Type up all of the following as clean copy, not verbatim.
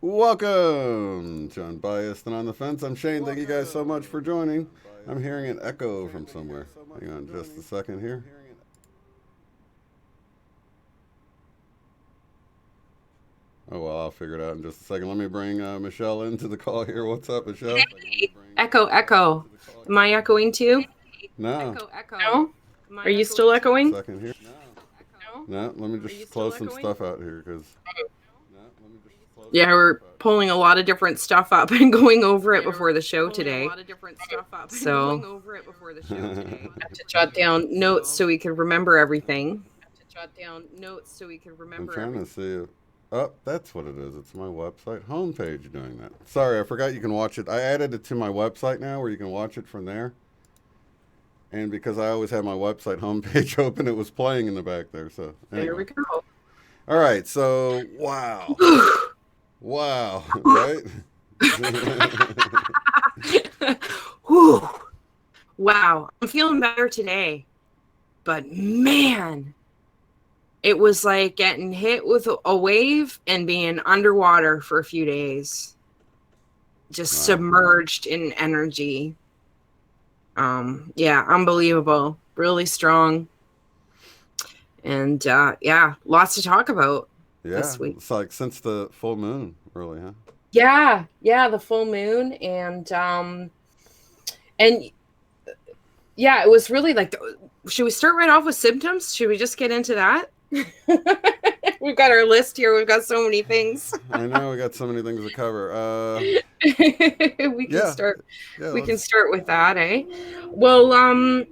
Welcome to Unbiased and on the Fence. I'm Shane. Thank you guys so much for joining. I'm hearing an echo from somewhere. Hang on just a second here. Oh, well, I'll figure it out in just a second. Let me bring Michelle into the call here. What's up, Michelle? Hey, echo, echo. Am I echoing too? No. No? Are you still echoing? Second here. No, let me just close some stuff out here because. Yeah, we're pulling a lot of different stuff up and going over it before the show today. So I have to jot down notes so we can remember everything. I'm trying to see if. Oh, that's what it is. It's my website homepage doing that. Sorry, I forgot you can watch it. I added it to my website now where you can watch it from there. And because I always have my website homepage open, it was playing in the back there. So anyway. There we go. All right. So, wow. Wow. Right? Whew. Wow. I'm feeling better today. But man, it was like getting hit with a wave and being underwater for a few days. Just submerged in energy. Yeah, unbelievable. Really strong. And yeah, lots to talk about this week. It's like since the full moon, really, huh? Yeah, the full moon. And yeah, it was really like, should we start right off with symptoms? Should we just get into that? We've got our list here. We've got so many things. I know we got so many things to cover. We can start. We can start with that, eh? Well,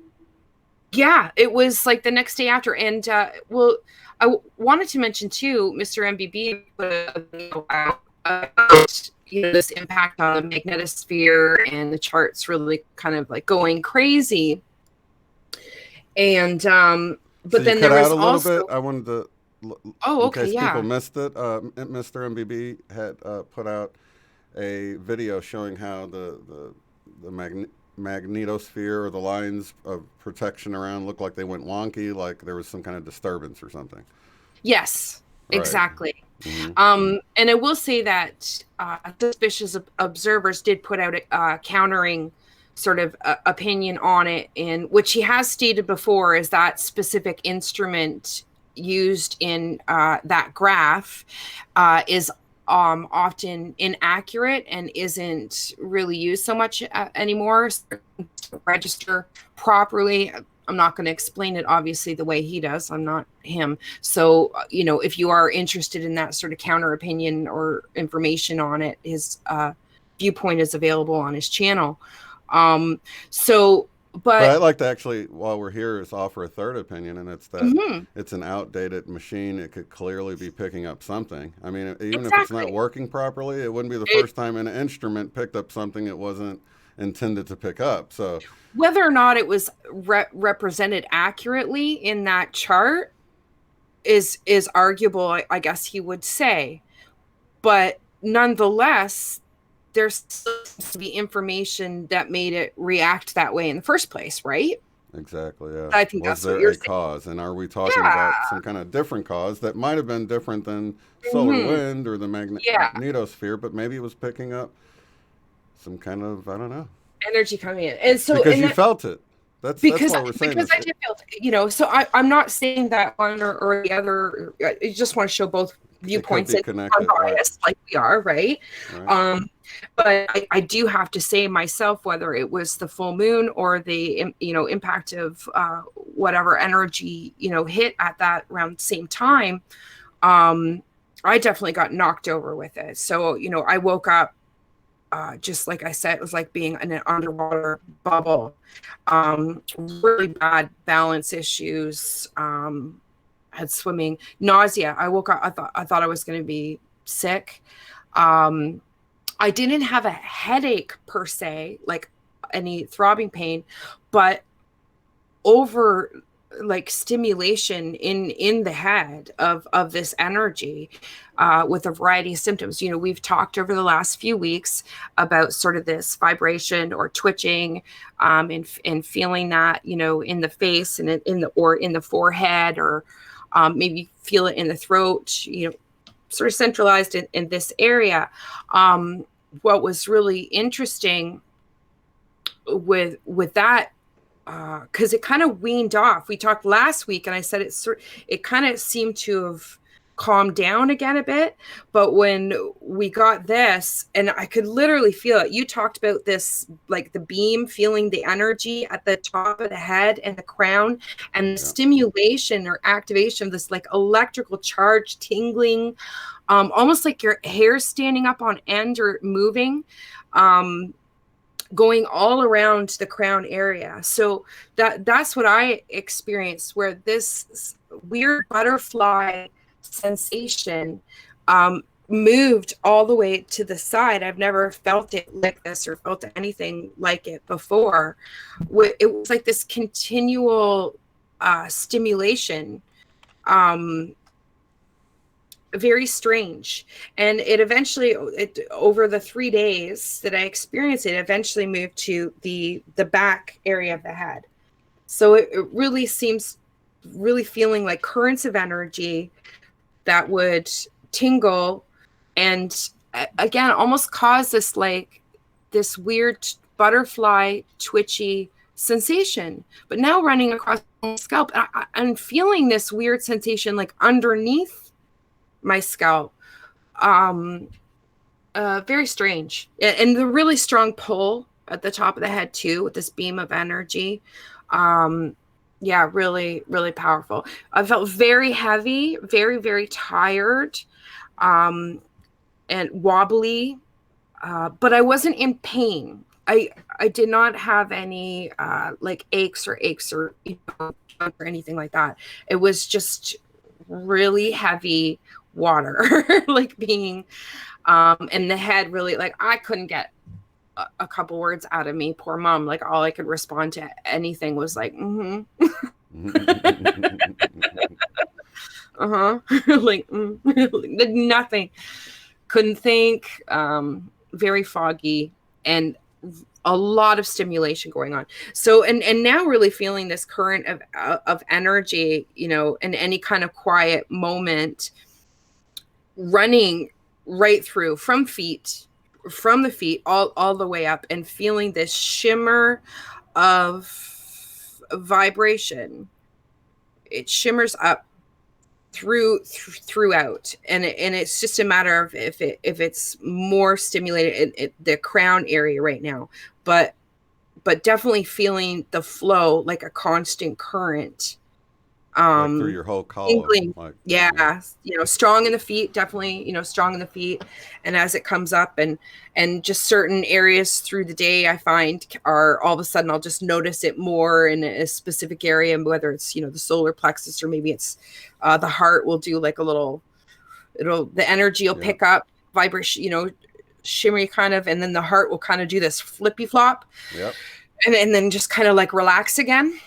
yeah, it was like the next day after, and well, I wanted to mention too, Mr. MBB put a video out about this impact on the magnetosphere, and the charts really kind of like going crazy. And but then there was also. Bit. I wanted to. Oh, okay, in case people missed it, Mr. MBB had put out a video showing how the magnetosphere or the lines of protection around looked like they went wonky, like there was some kind of disturbance or something. Yes, right. Exactly. Mm-hmm. And I will say that suspicious observers did put out a countering sort of opinion on it, in which he has stated before is that specific instrument used in that graph is often inaccurate and isn't really used so much anymore. So register properly. I'm not going to explain it obviously the way he does. I'm not him. So, if you are interested in that sort of counter opinion or information on it, his viewpoint is available on his channel. But I'd like to actually, while we're here, is offer a third opinion, and it's that it's an outdated machine. It could clearly be picking up something. I mean, even if it's not working properly, it wouldn't be the first time an instrument picked up something it wasn't intended to pick up. So whether or not it was represented accurately in that chart is arguable, I guess he would say. But nonetheless, there's supposed to be information that made it react that way in the first place, right? Exactly, yeah. I think that's what you're saying. Cause? And are we talking about some kind of different cause that might have been different than solar wind or the magnetosphere, but maybe it was picking up some kind of, I don't know, energy coming in. And so because you felt it. That's why we're saying because this. I did feel it, so I'm not saying that one or the other. I just want to show both viewpoints and unbiased, like we are, right? But I do have to say myself, whether it was the full moon or the impact of whatever energy hit at that around the same time, I definitely got knocked over with it. So I woke up just like I said, it was like being in an underwater bubble. Really bad balance issues. Had swimming, nausea. I woke up. I thought I was going to be sick. I didn't have a headache per se, like any throbbing pain, but over like stimulation in the head of this energy, with a variety of symptoms. We've talked over the last few weeks about sort of this vibration or twitching, and feeling that, in the face and in the forehead, or maybe feel it in the throat, sort of centralized in this area. What was really interesting with that, because it kind of weaned off. We talked last week, and I said it kind of seemed to have calmed down again a bit. But when we got this, and I could literally feel it. You talked about this, like the beam, feeling the energy at the top of the head and the crown, and the stimulation or activation of this like electrical charge, tingling, almost like your hair standing up on end or moving. Going all around the crown area. So that's what I experienced, where this weird butterfly sensation moved all the way to the side. I've never felt it like this or felt anything like it before. It was like this continual stimulation, very strange. And it eventually, over the 3 days that I experienced it, eventually moved to the back area of the head. So it really seems, really feeling like currents of energy that would tingle and again almost cause this weird butterfly twitchy sensation, but now running across my scalp. I'm feeling this weird sensation like underneath my scalp. Very strange. And the really strong pull at the top of the head too, with this beam of energy. Really, really powerful. I felt very heavy, very, very tired, and wobbly, but I wasn't in pain. I did not have any like aches or or anything like that. It was just really heavy water, like being, and the head really, like I couldn't get a couple words out of me. Poor mom, like all I could respond to anything was like, like nothing. Couldn't think. Very foggy, and a lot of stimulation going on. So, and now really feeling this current of energy, in any kind of quiet moment, running right through from the feet all the way up, and feeling this shimmer of vibration. It shimmers up throughout, and it's just a matter of if it's more stimulated in the crown area right now, but definitely feeling the flow like a constant current, like through your whole column. Like, strong in the feet, definitely, strong in the feet. And as it comes up, and just certain areas through the day, I find are all of a sudden I'll just notice it more in a specific area, whether it's, the solar plexus, or maybe it's the heart will do like a little, the energy will pick up vibration, shimmery kind of, and then the heart will kind of do this flippy flop. Yep. And then just kind of like relax again,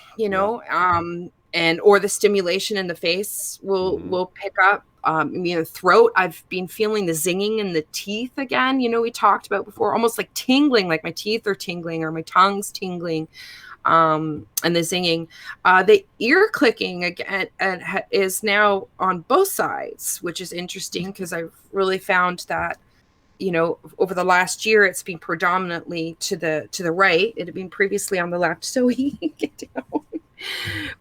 and or the stimulation in the face will pick up. The throat, I've been feeling the zinging in the teeth again. We talked about before, almost like tingling, like my teeth are tingling or my tongue's tingling, and the zinging. The ear clicking again is now on both sides, which is interesting because I've really found that, over the last year, it's been predominantly to the right. It had been previously on the left, so he get down.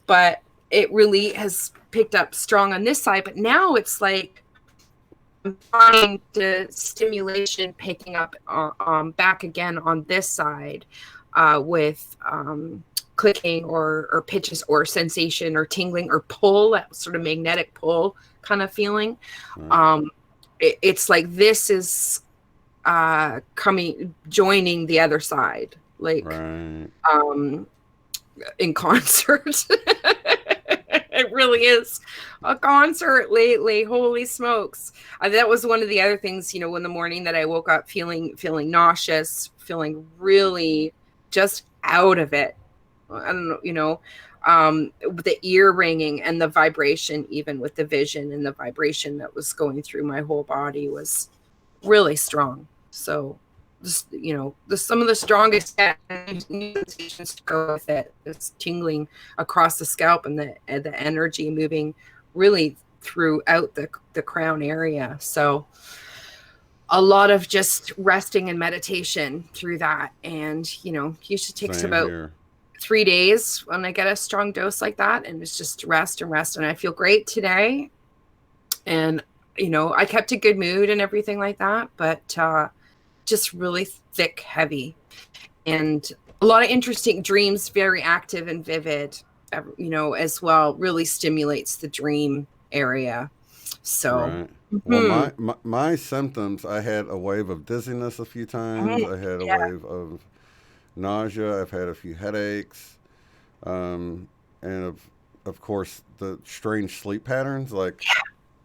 But it really has picked up strong on this side. But now it's like I'm finding the stimulation picking up back again on this side, with clicking or pitches or sensation or tingling or pull, that sort of magnetic pull kind of feeling. It's like this is joining the other side, like Right. in concert. It really is a concert lately. Holy smokes. That was one of the other things, in the morning that I woke up feeling nauseous, feeling really just out of it. I don't know, the ear ringing and the vibration, even with the vision and the vibration that was going through my whole body, was really strong. So just, some of the strongest sensations to go with it. It's tingling across the scalp, and the energy moving really throughout the crown area. So a lot of just resting and meditation through that. And, usually takes Same about here. 3 days when I get a strong dose like that, and it's just rest and rest. And I feel great today. And, I kept a good mood and everything like that, but just really thick, heavy, and a lot of interesting dreams, very active and vivid, as well. Really stimulates the dream area. So, Right. Well, my symptoms, I had a wave of dizziness a few times. I had a yeah, wave of nausea. I've had a few headaches. And of course, the strange sleep patterns, like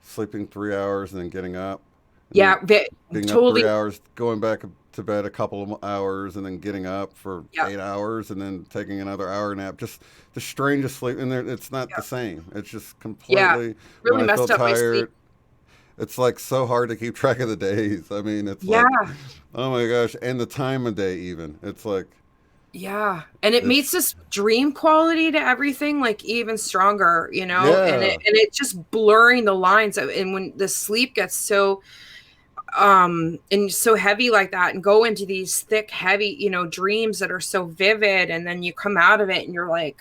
sleeping 3 hours and then getting up, and then yeah, being up totally. 3 hours, going back to bed a couple of hours, and then getting up for Yeah, 8 hours, and then taking another hour nap. Just the strangest sleep, and it's not the yeah, same. It's just yeah. completely when Really I feel messed up my sleep. tired. It's like so hard to keep track of the days. I mean, it's Yeah, like, oh my gosh, and the time of day even. It's like yeah, and it it's makes this dream quality to everything like even stronger, and it yeah, and it just blurring the lines. And when the sleep gets so and so heavy like that, and go into these thick, heavy, dreams that are so vivid, and then you come out of it and you're like,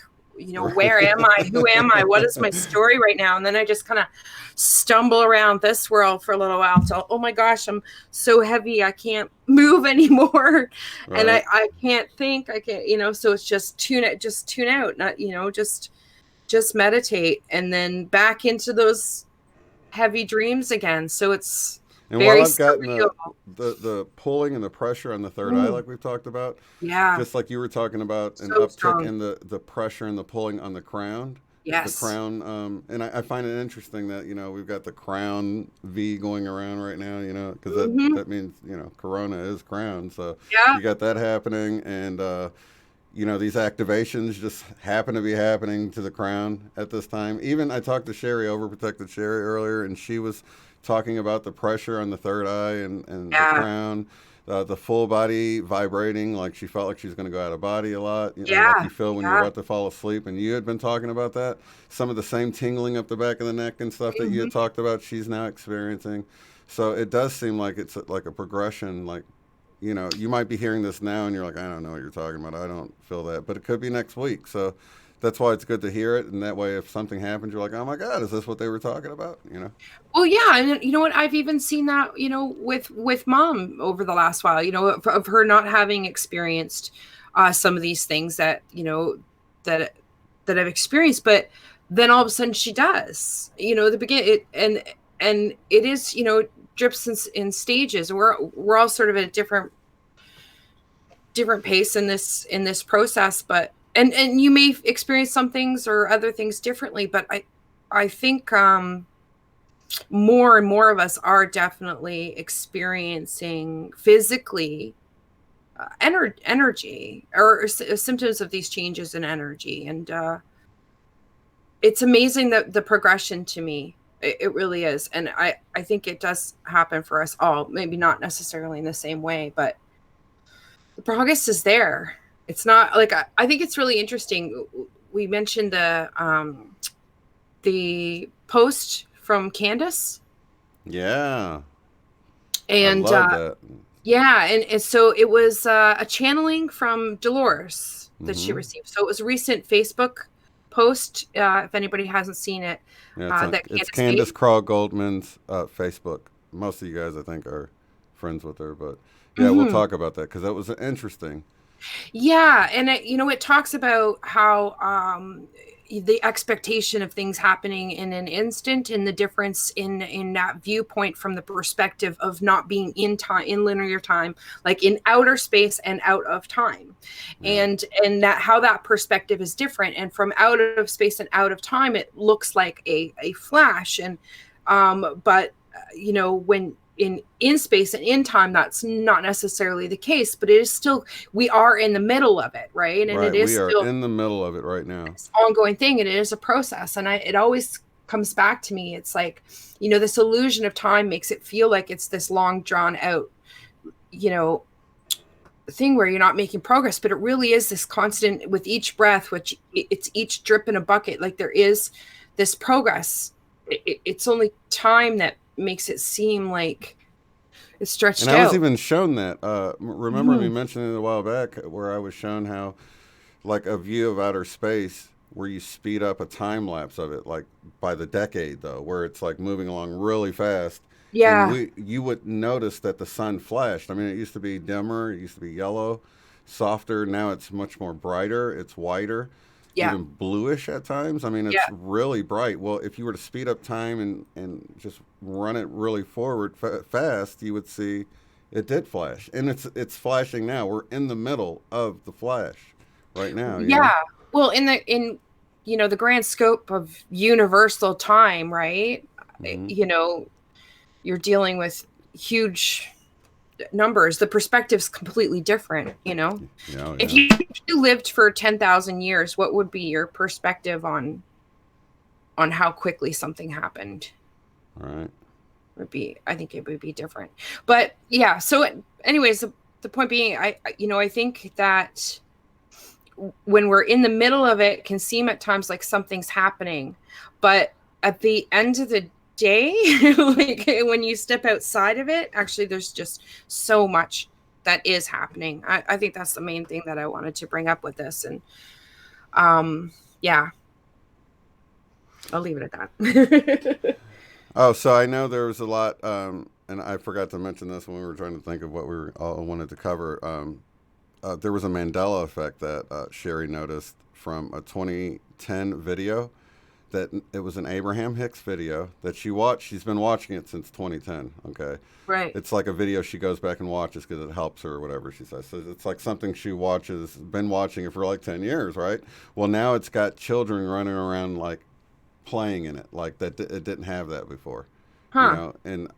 where am I? Who am I? What is my story right now? And then I just kind of stumble around this world for a little while. So, oh my gosh, I'm so heavy, I can't move anymore. And right. I can't think, I can't, so it's just tune out, not, just meditate, and then back into those heavy dreams again. So it's And while very I've gotten surreal. the pulling and the pressure on the third eye, Mm, like we've talked about, yeah, just like you were talking about, an so uptick strong. in the pressure and the pulling on the Yes. crown, and I find it interesting that we've got the crown V going around right now, because Hmm. that means Corona is crown, so Yeah. you got that happening, and these activations just happen to be happening to the crown at this time. Even I talked to Sherry, overprotected Sherry, earlier, and she was talking about the pressure on the third eye and the Yeah. crown, the full body vibrating, like she felt like she was going to go out of body a lot, like Yeah. you feel when you're Yeah. about to fall asleep. And you had been talking about that. Some of the same tingling up the back of the neck and stuff that you Hmm. had talked about, she's now experiencing. So it does seem like it's like a progression, like you might be hearing this now and you're like, I don't know what you're talking about. I don't feel that. But it could be next week. So that's why it's good to hear it. And that way, if something happens, you're like, oh my God, is this what they were talking about? Well, yeah, and you know what? I've even seen that, with mom over the last while, of her not having experienced some of these things that, that that I've experienced, but then all of a sudden she does. The begin it and it is, drips in stages. We're all sort of at a different pace in this process, but and you may experience some things or other things differently, but I think more and more of us are definitely experiencing physically energy, or symptoms of these changes in energy. And it's amazing that the progression, to me, it really is. And I think it does happen for us all, maybe not necessarily in the same way, but the progress is there. It's not like, I think it's really interesting. We mentioned the post from Candace, Yeah, I and love that. yeah, and so it was a channeling from Dolores that she Mm-hmm. received. So it was a recent Facebook post. If anybody hasn't seen it, Yeah, that it's Candace Candace made. Craw Goldman's Facebook. Most of you guys, I think, are friends with her, but yeah, we'll Hmm. talk about that because that was interesting. Yeah, and it talks about how the expectation of things happening in an instant, and the difference in that viewpoint from the perspective of not being in time, in linear time, like in outer space and out of time, Yeah. and that how that perspective is different. And from out of space and out of time, it looks like a flash, and but when in space and in time, that's not necessarily the case, but it is still, we are in the middle of it, right? And Right. it is We are still in the middle of it right now. this ongoing thing, and it is a process. And it always comes back to me, it's like, this illusion of time makes it feel like it's this long drawn out, you know thing where you're not making progress, but it really is this constant, with each breath, which it's each drip in a bucket, like there is this progress. It's only time that makes it seem like it's And stretched I was out. even shown that. Remember me Mhm. mentioning it a while back, where I was shown how, like, a view of outer space, where you speed up a time lapse of it, like by the decade, though, where it's like moving along really fast, and Yeah, you would notice that the sun flashed. I mean, it used to be dimmer, it used to be yellow, softer. Now it's much more brighter, it's whiter, yeah, even bluish at times. I mean, it's yeah, really bright. Well, if you were to speed up time and just run it really forward fast, you would see it did flash, and it's flashing now. We're in the middle of the flash right now. You know. yeah. Well, in the grand scope of universal time, right? Hmm. You know, you're dealing with huge numbers. The perspective's completely different. Yeah. If Yeah. you lived for 10,000 years, what would be your perspective on how quickly something happened? All right. I think it would be different. But yeah, so anyways, the point being, I think that when we're in the middle of it, can seem at times like something's happening, but at the end of the day, like when you step outside of it, actually there's just so much that is happening. I think that's the main thing that I wanted to bring up with this. And yeah, I'll leave it at that. Oh, so I know there was a lot, and I forgot to mention this when we were trying to think of what we were all wanted to cover. There was a Mandela effect that Sherry noticed from a 2010 video. That it was an Abraham Hicks video that she watched. She's been watching it since 2010. Okay, Right. it's like a video she goes back and watches because it helps her or whatever she says. So it's like something she watches, been watching it for like 10 years, right? Well, now it's got children running around like playing in it, like that. It didn't have that before, Huh. and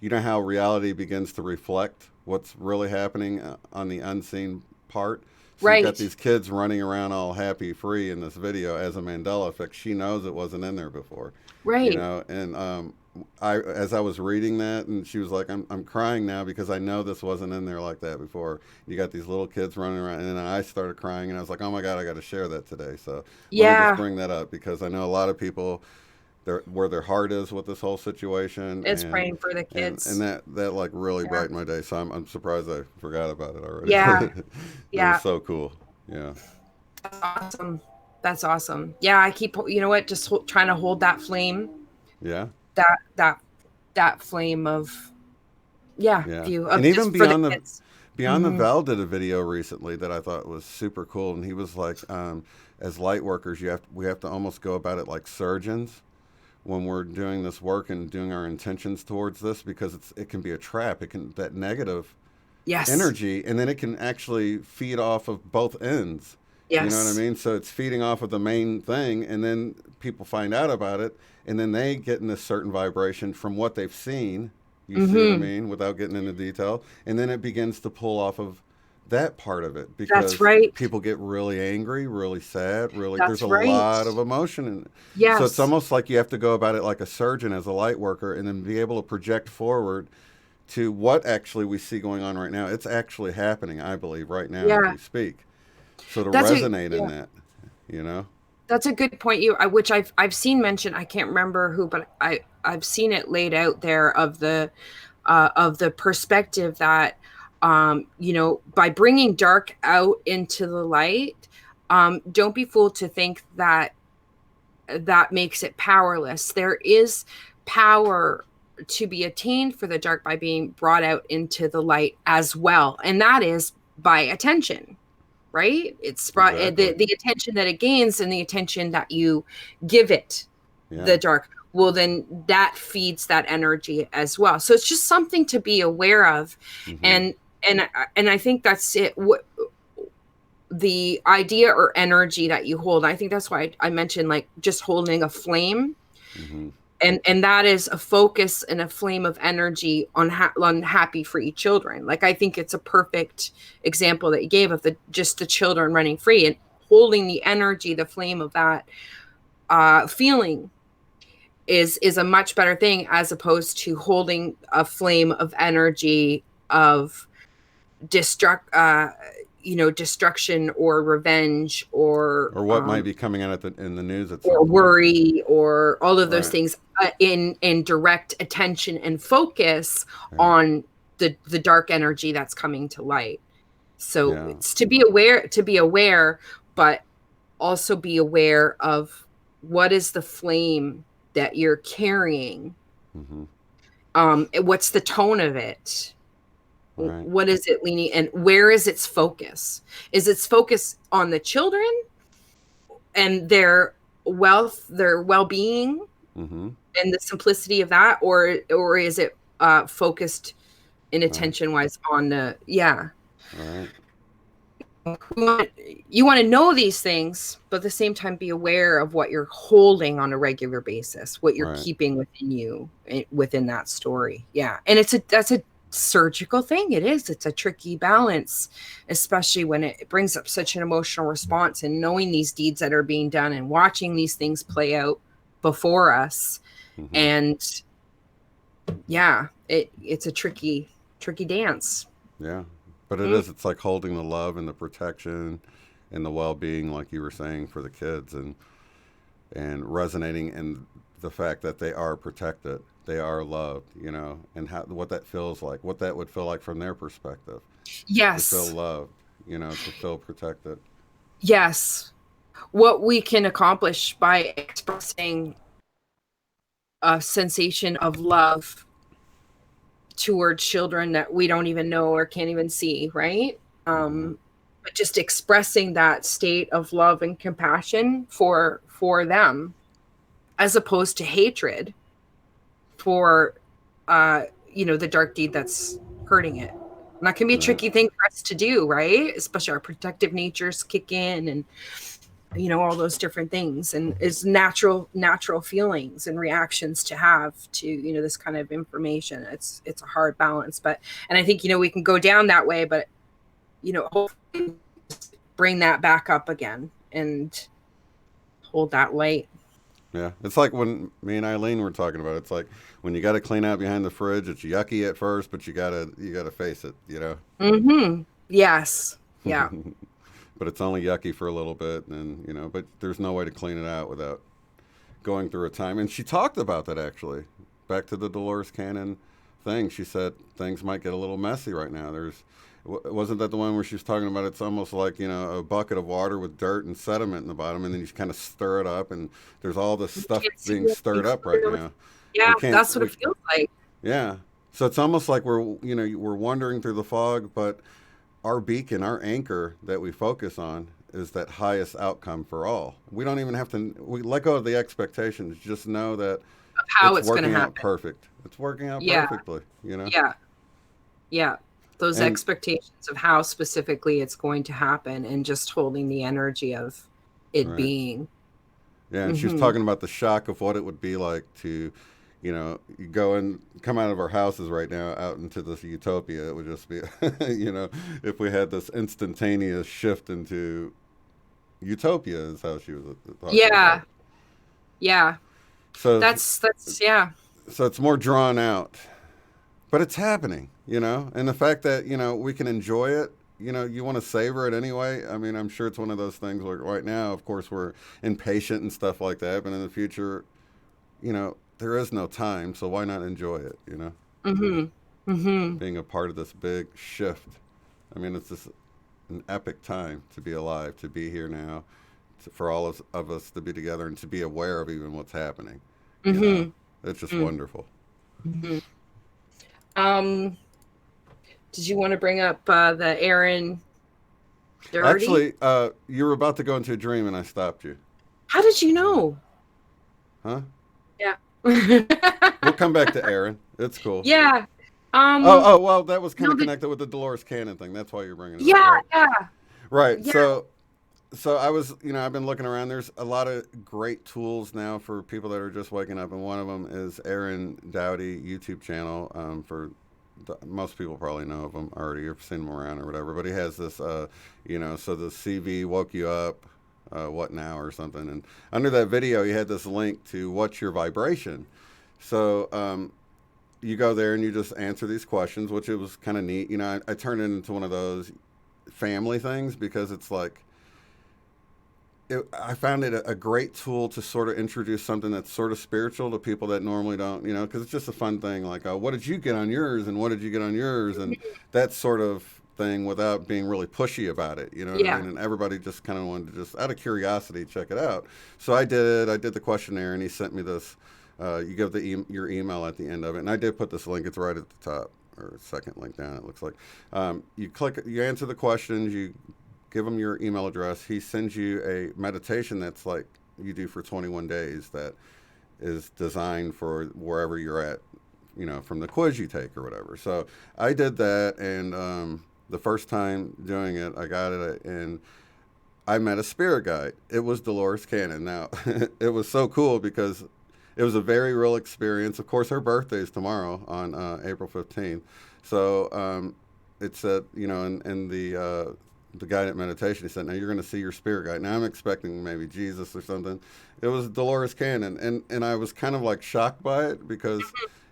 you know how reality begins to reflect what's really happening on the unseen part. So you've got Right. these kids running around all happy, free in this video as a Mandela effect. She knows it wasn't in there before, Right. and as I was reading that, and she was like, I'm crying now because I know this wasn't in there like that before. You got these little kids running around, and then I started crying, and I was like, oh my God, I got to share that today. So let me just Yeah. bring that up because I know a lot of people where their heart is with this whole situation, It's and praying for the and kids. that like really Yeah. brightened my day. So I'm surprised I forgot about it already. Yeah. It was Yeah. so cool. Yeah. That's awesome. That's awesome. Yeah, I keep, just trying to hold that flame, Yeah. that that that flame of, yeah, Yeah. view And of even just for the kids. beyond the Hmm. Val did a video recently that I thought was super cool, and he was like, as light workers, we have to almost go about it like surgeons when we're doing this work and doing our intentions towards this because it can be a trap. It can that negative Yes. energy, and then it can actually feed off of both ends. You know what I Yes. mean? So it's feeding off of the main thing, and then people find out about it, and then they get in this certain vibration from what they've seen. You see what I Hmm. mean? Without getting into detail, and then it begins to pull off of that part of it That's because right. people get really angry, really sad, really. There's That's a right. lot of emotion in it. So it's Yes. almost like you have to go about it like a surgeon as a light worker, and then be able to project forward to what actually we see going on right now. It's actually happening, I believe, right now as Yeah. we speak. So to That's a resonate in yeah. that, you know? That's a good point. Which I've seen mentioned. I can't remember who, but I've seen it laid out there of the perspective that, by bringing dark out into the light, don't be fooled to think that that makes it powerless. There is power to be attained for the dark by being brought out into the light as well, and that is by attention. right? It's brought Exactly. the attention that it gains and the attention that you give it, Yeah. the dark, well, then that feeds that energy as well. So it's just something to be aware of. Mm-hmm. And and I think that's it. What the idea or energy that you hold. I think that's why I mentioned like just holding a flame, Mm-hmm. and that is a focus and a flame of energy on on happy free children. Like I think it's a perfect example that you gave of the just the children running free and holding the energy, the flame of that feeling is a much better thing as opposed to holding a flame of energy of destruct destruction or revenge Or what might be coming out in the news at or some point. worry or all of those Right. things in direct attention and focus Yeah. on the dark energy that's coming to light. So Yeah. it's to be aware, but also be aware of what is the flame that you're carrying. Mm-hmm. What's the tone of it? Right. What is it leaning, and where is its focus? Is its focus on the children and their wealth, their well-being, Mm-hmm. and the simplicity of that, or is it focused in Right. attention wise on the Right. you want to know these things, but at the same time be aware of what you're holding on a regular basis, what you're Right. keeping within you, within that story. Yeah. And that's a surgical thing. It is. It's a tricky balance, especially when it brings up such an emotional response, and knowing these deeds that are being done and watching these things play out before us. Mm-hmm. And yeah, it's a tricky dance. Yeah. But it Mm. is. It's like holding the love and the protection and the well-being, like you were saying, for the kids, and resonating in the fact that they are protected, they are loved, and how what that feels like, what that would feel like from their perspective, to feel Yes. loved, to feel protected. Yes. What we can accomplish by expressing a sensation of love towards children that we don't even know or can't even see, right? Mm-hmm. But just expressing that state of love and compassion for them, as opposed to hatred for the dark deed that's hurting it. And that can be a Right. tricky thing for us to do, right? Especially our protective natures kick in, and all those different things, and is natural feelings and reactions to have to this kind of information. It's a hard balance, but and I think we can go down that way, but hopefully bring that back up again and hold that light. Yeah, it's like when me and Eileen were talking about it. It's like when you got to clean out behind the fridge. It's yucky at first, but you gotta face it. Mm-hmm. Yes. Yeah. But it's only yucky for a little bit, and but there's no way to clean it out without going through a time. And she talked about that actually. Back to the Dolores Cannon thing, she said things might get a little messy right now. Wasn't that the one where she was talking about it's almost like a bucket of water with dirt and sediment in the bottom, and then you just kind of stir it up, and there's all this We stuff can't see being stirred anything up right clearly. now. Yeah, We can't. that's what it We feels like. Yeah. So it's almost like we're wandering through the fog, but our beacon, our anchor that we focus on is that highest outcome for all. We don't even have to, we let go of the expectations. Just know that Of how it's it's going to working out happen. perfect. It's working out Yeah. perfectly. Yeah. Yeah. Those And expectations of how specifically it's going to happen, and just holding the energy of it right. being. Yeah. And she was Mm-hmm. talking about the shock of what it would be like to, you go and come out of our houses right now out into this utopia. It would just be, if we had this instantaneous shift into utopia, is how she was talking about Yeah. it. Yeah. So, That's yeah. so it's more drawn out, but it's happening, and the fact that we can enjoy it. You want to savor it anyway. I mean, I'm sure it's one of those things where right now, of course, we're impatient and stuff like that, but in the future, there is no time, so why not enjoy it? Mm-hmm. Mm-hmm. Being a part of this big shift. I mean, it's just an epic time to be alive, to be here now, for all of us to be together and to be aware of even what's happening. You know, Mm-hmm. it's just wonderful. Mm-hmm. Um, did you want to bring up the Aaron Dirty? Actually, you were about to go into a dream and I stopped you. How did you know? Huh? Yeah. We'll come back to Aaron. It's cool. Yeah. Oh, well, that was kind No, of but connected with the Dolores Cannon thing. That's why you're bringing it up, yeah, right? yeah, Right. yeah. So I was, I've been looking around. There's a lot of great tools now for people that are just waking up, and one of them is Aaron Dowdy YouTube channel. Most people probably know of him already. You've seen him around or whatever. But he has this, so the CV woke you up, what now or something. And under that video, he had this link to what's your vibration. So you go there and you just answer these questions, which it was kind of neat. I turned it into one of those family things because it's like I found it a great tool to sort of introduce something that's sort of spiritual to people that normally don't, because it's just a fun thing. Like, what did you get on yours, and what did you get on yours, and that sort of thing, without being really pushy about it. You know what I Yeah. mean? And everybody just kind of wanted to just out of curiosity check it out. So I did. I did the questionnaire, and he sent me this. You give your email at the end of it, and I did put this link. It's right at the top, or second link down. It looks like you answer the questions, you give him your email address. He sends you a meditation that's like you do for 21 days that is designed for wherever you're at, from the quiz you take or whatever. So I did that, and the first time doing it, I got it, and I met a spirit guide. It was Dolores Cannon. Now, it was so cool because it was a very real experience. Of course, her birthday is tomorrow on April 15th. So it said, in the guided meditation, he said, now you're going to see your spirit guide. Now I'm expecting maybe Jesus or something. It was Dolores Cannon. And I was kind of like shocked by it because,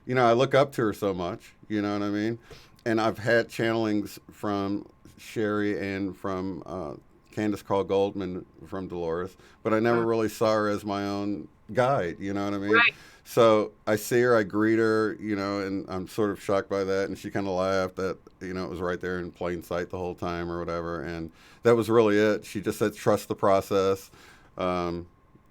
I look up to her so much, you know what I mean? And I've had channelings from Sherry and from Candace Carl Goldman from Dolores, but I never really saw her as my own guide, you know what I mean? Right. So I see her, I greet her, and I'm sort of shocked by that. And she kind of laughed that, it was right there in plain sight the whole time or whatever. And that was really it. She just said, trust the process.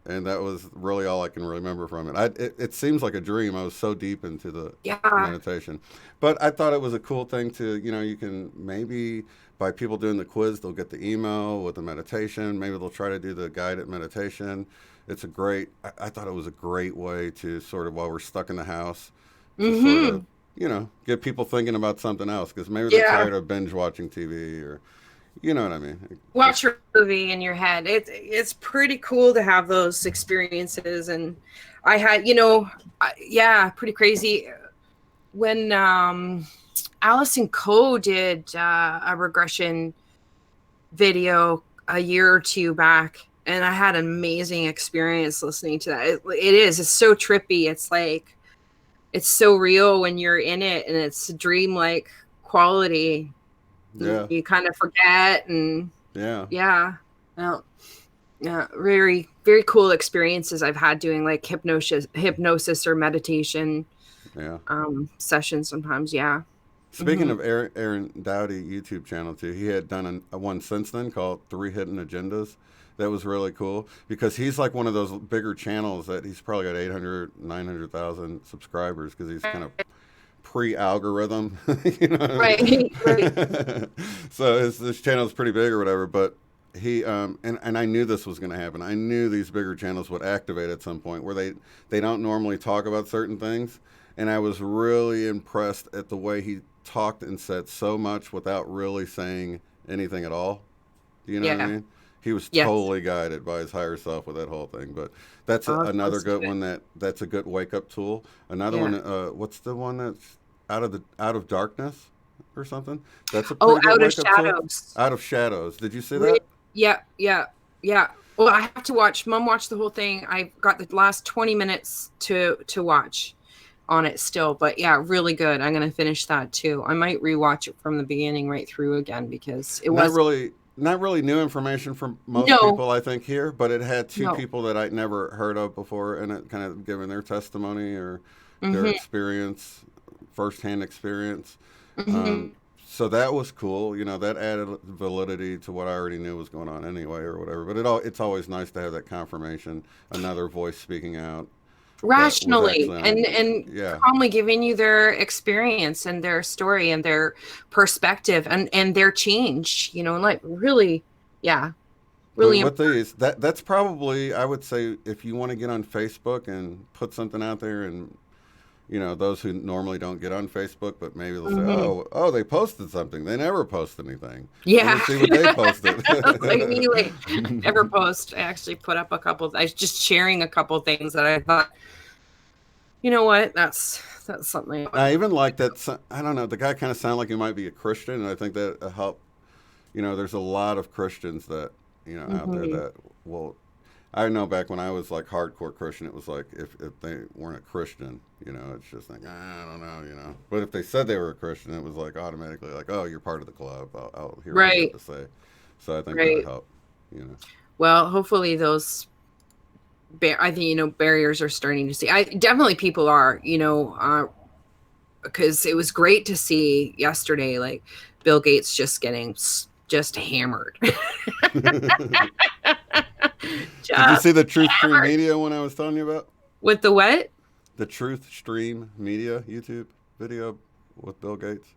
And that was really all I can remember from it. It seems like a dream. I was so deep into the Yeah. meditation. But I thought it was a cool thing to, you can maybe, by people doing the quiz, they'll get the email with the meditation. Maybe they'll try to do the guided meditation. I thought it was a great way to sort of, while we're stuck in the house, to sort of, get people thinking about something else, because maybe they're Yeah. tired of binge watching TV, or, you know what I mean? Watch your movie in your head. It's pretty cool to have those experiences. And I had, pretty crazy when Allison Coe did a regression video a year or two back, and I had an amazing experience listening to that. It's so trippy. It's like, it's so real when you're in it, and it's dreamlike quality. Yeah. You kind of forget, and Yeah. well, yeah, very, very cool experiences I've had doing like hypnosis or meditation sessions sometimes. Yeah. Speaking of Aaron Dowdy YouTube channel too, he had done a one since then called 3 Hidden Agendas. That was really cool because he's like one of those bigger channels that he's probably got 800, 900,000 subscribers because he's kind of pre-algorithm, you know what I mean? Right. So this channel is pretty big or whatever, but he and I knew this was going to happen. I knew these bigger channels would activate at some point where they don't normally talk about certain things, and I was really impressed at the way he talked and said so much without really saying anything at all. Do you know what I mean? He was totally guided by his higher self with that whole thing. But that's another good one. That's a good wake up tool. Another one. What's the one that's out of darkness or something? That's a pretty good wake up tool. Out of shadows. Did you see that? Yeah. Well, I have to watch. Mom watched the whole thing. I got the last 20 minutes to watch on it still, but yeah, really good. I'm gonna finish that too. I might rewatch it from the beginning right through again because it was not really new information from most people, I think, here, but it had two people that I'd never heard of before, and it kind of giving their testimony or their experience, firsthand experience. So that was cool. That added validity to what I already knew was going on anyway, or whatever. But it's always nice to have that confirmation, another voice speaking out rationally and calmly giving you their experience and their story and their perspective and their change, like really Yeah. But Really with important. these, that's probably, I would say, if you want to get on Facebook and put something out there, and those who normally don't get on Facebook, but maybe they'll say, Mm-hmm. oh, they posted something. They never post anything. Let me Yeah. see what they posted. Like me, like ever post. I actually put up a couple. I was just sharing a couple things that I thought, you know what, that's something. I even like that. I don't know. The guy kind of sounded like he might be a Christian, and I think that helped. There's a lot of Christians that out there Mm-hmm. that will. I know back when I was like hardcore Christian, it was like if they weren't a Christian, it's just like I don't know. But if they said they were a Christian, it was like automatically like, oh, you're part of the club. I'll hear what you have Right. to say. So I think that Right. helped. You know. Well, hopefully those. I think barriers are starting to see. I definitely people are. Because it was great to see yesterday, like Bill Gates just getting just hammered. Did you see Just the Truth Stream hammered. Media one I was telling you about? With the what? The Truth Stream Media YouTube video with Bill Gates.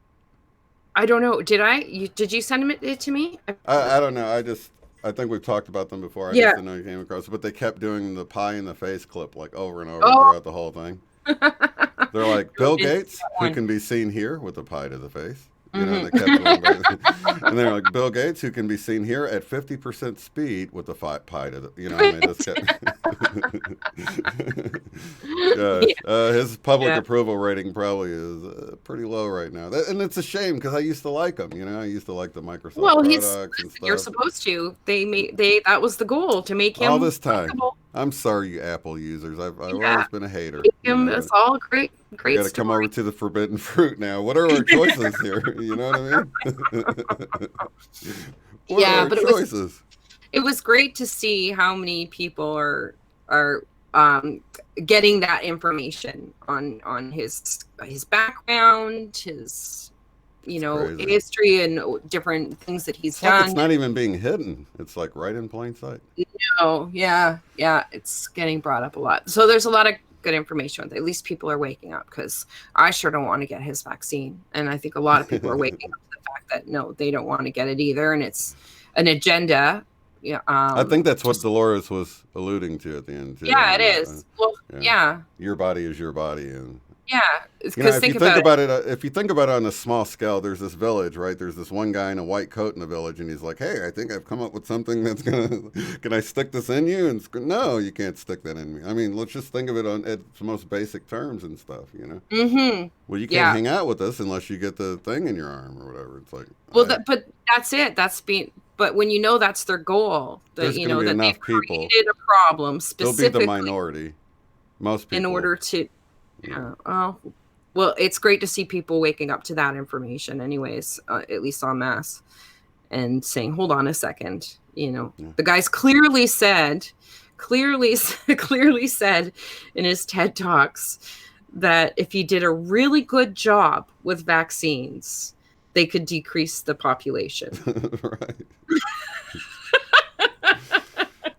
I don't know. Did you send it to me? I don't know. I think we've talked about them before. I just Yeah. didn't know you came across it. But they kept doing the pie in the face clip like over and over Oh. throughout the whole thing. They're like, No, Bill didn't see Gates, that who one. can be seen here with a pie to the face. And they kept going Mm-hmm. back. And they're like, Bill Gates, who can be seen here at 50% speed with a pie to the, and they just kept. Gosh, Yeah. his public Yeah. approval rating probably is pretty low right now. And it's a shame because I used to like him. I used to like the Microsoft Well, products and you're stuff. supposed to. That was the goal, to make All him this time. likable. I'm sorry, you Apple users. I've Yeah. always been a hater. Make him. It's all great, We great got to come over story. to the forbidden fruit now. What are our choices here? You know what I mean? What are Yeah, our but choices? it was great to see how many people are getting that information on his background, his It's crazy. history and different things that he's It's like it's done. not even being hidden. It's like right in plain sight. Oh, yeah, yeah, it's getting brought up a lot. So there's a lot of good information. At least people are waking up, because I sure don't want to get his vaccine, and I think a lot of people are waking up to the fact that no, they don't want to get it either, and it's an agenda. Yeah, I think that's what just Dolores was alluding to at the end too. yeah, it is. Well, Yeah, yeah, your body is your body, and yeah, because if you think think about it. about it, if you think about it on a small scale, there's this village, right? There's this one guy in a white coat in the village, and he's like, "Hey, I think I've come up with something that's gonna. Can I stick this in you?" And no, you can't stick that in me. I mean, let's just think of it on its most basic terms and stuff. Mm-hmm. Well, you can't Yeah. hang out with us unless you get the thing in your arm or whatever. It's like, Well, but that's it. That's being. But when that's their goal, that there's going to be that they've enough people. created a problem They'll be the specifically minority. Most in people. order to. Yeah. Oh, well, it's great to see people waking up to that information, anyways, at least en masse, and saying, "Hold on a second." Yeah. The guy's clearly said, clearly said in his TED talks that if he did a really good job with vaccines, they could decrease the population. Right.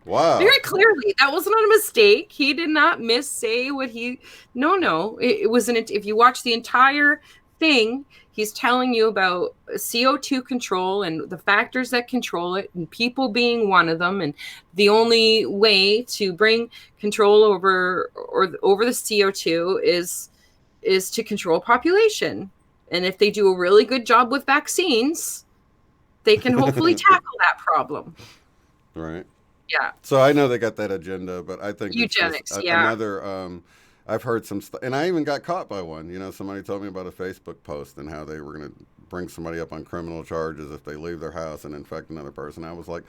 Wow. Very clearly, that was not a mistake. He did not missay what he. No. It wasn't. If you watch the entire thing, he's telling you about CO2 control and the factors that control it, and people being one of them. And the only way to bring control over the CO2 is to control population. And if they do a really good job with vaccines, they can hopefully tackle that problem. Right. Yeah. So I know they got that agenda, but I think it's just Eugenics. Yeah. another. I've heard some stuff, and I even got caught by one. Somebody told me about a Facebook post and how they were going to bring somebody up on criminal charges if they leave their house and infect another person. I was like,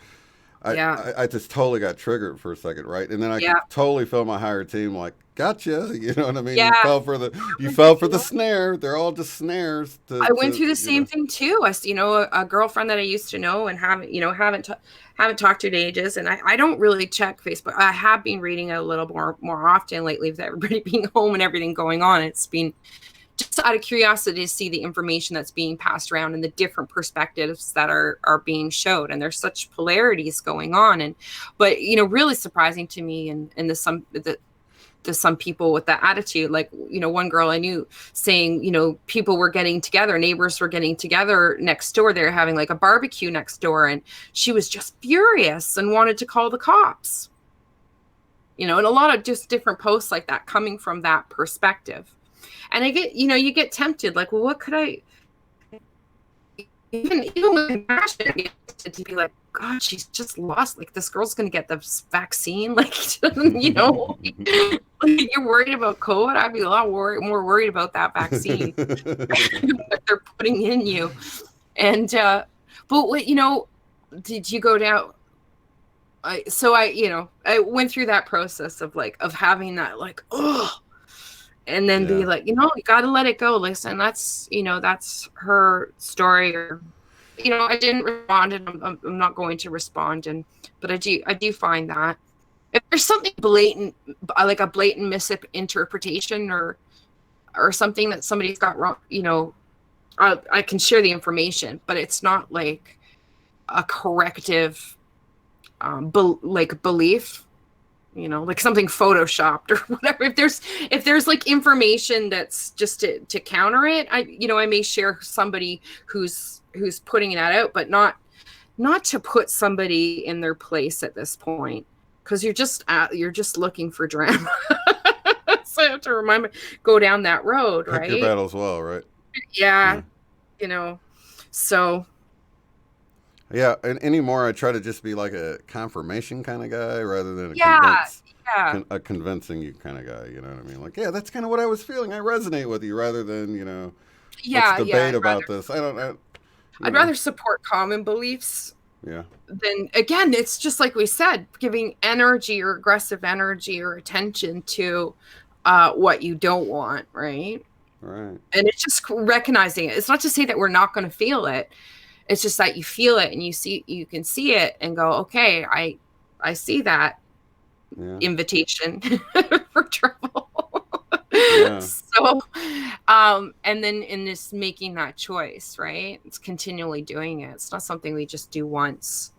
I just totally got triggered for a second, right? And then I could totally feel my higher team like, gotcha. You know what I mean? Yeah. You fell for the snare. They're all just snares. I went through the same thing too. A girlfriend that I used to know and haven't talked to in ages, and I don't really check Facebook. I have been reading it a little more often lately with everybody being home and everything going on. It's been just out of curiosity to see the information that's being passed around and the different perspectives that are being showed. And there's such polarities going on. But really surprising to me, and the some people with that attitude. Like, you know, one girl I knew saying, you know, people were getting together, neighbors were getting together next door. They're having like a barbecue next door, and she was just furious and wanted to call the cops. You know, and a lot of just different posts like that coming from that perspective. And I get, you know, you get tempted, like, well, what could I, even with compassion, to be like, God, she's just lost. Like, this girl's going to get the vaccine. Like, you know, like, you're worried about COVID. I'd be a lot more worried about that vaccine that they're putting in you. And, but what, you know, did you go down? You know, I went through that process of like, of having that, like, oh, and then be like, you know, you got to let it go. Listen, that's, you know, that's her story. Or, you know, I didn't respond, and I'm not going to respond. But I do find that if there's something blatant, like a blatant misinterpretation or something that somebody's got wrong, you know, I can share the information, but it's not like a corrective, like belief. You know, like something photoshopped or whatever. If there's like information that's just to counter it, I may share somebody who's putting that out, but not to put somebody in their place at this point, because you're just looking for drama. So I have to remind me, go down that road, right? Pick your battles well, right? Yeah. You know, so. Yeah, and anymore I try to just be like a confirmation kind of guy rather than a convincing you kind of guy. You know what I mean? Like, yeah, that's kind of what I was feeling. I resonate with you, rather than, you know, let's debate about this. I'd rather support common beliefs. Yeah. Then again, it's just like we said, giving energy or aggressive energy or attention to what you don't want, right? Right. And it's just recognizing it. It's not to say that we're not going to feel it. It's just that you feel it and you can see it and go, okay, I see that invitation for trouble. Yeah. So, and then in this making that choice, right? It's continually doing it. It's not something we just do once.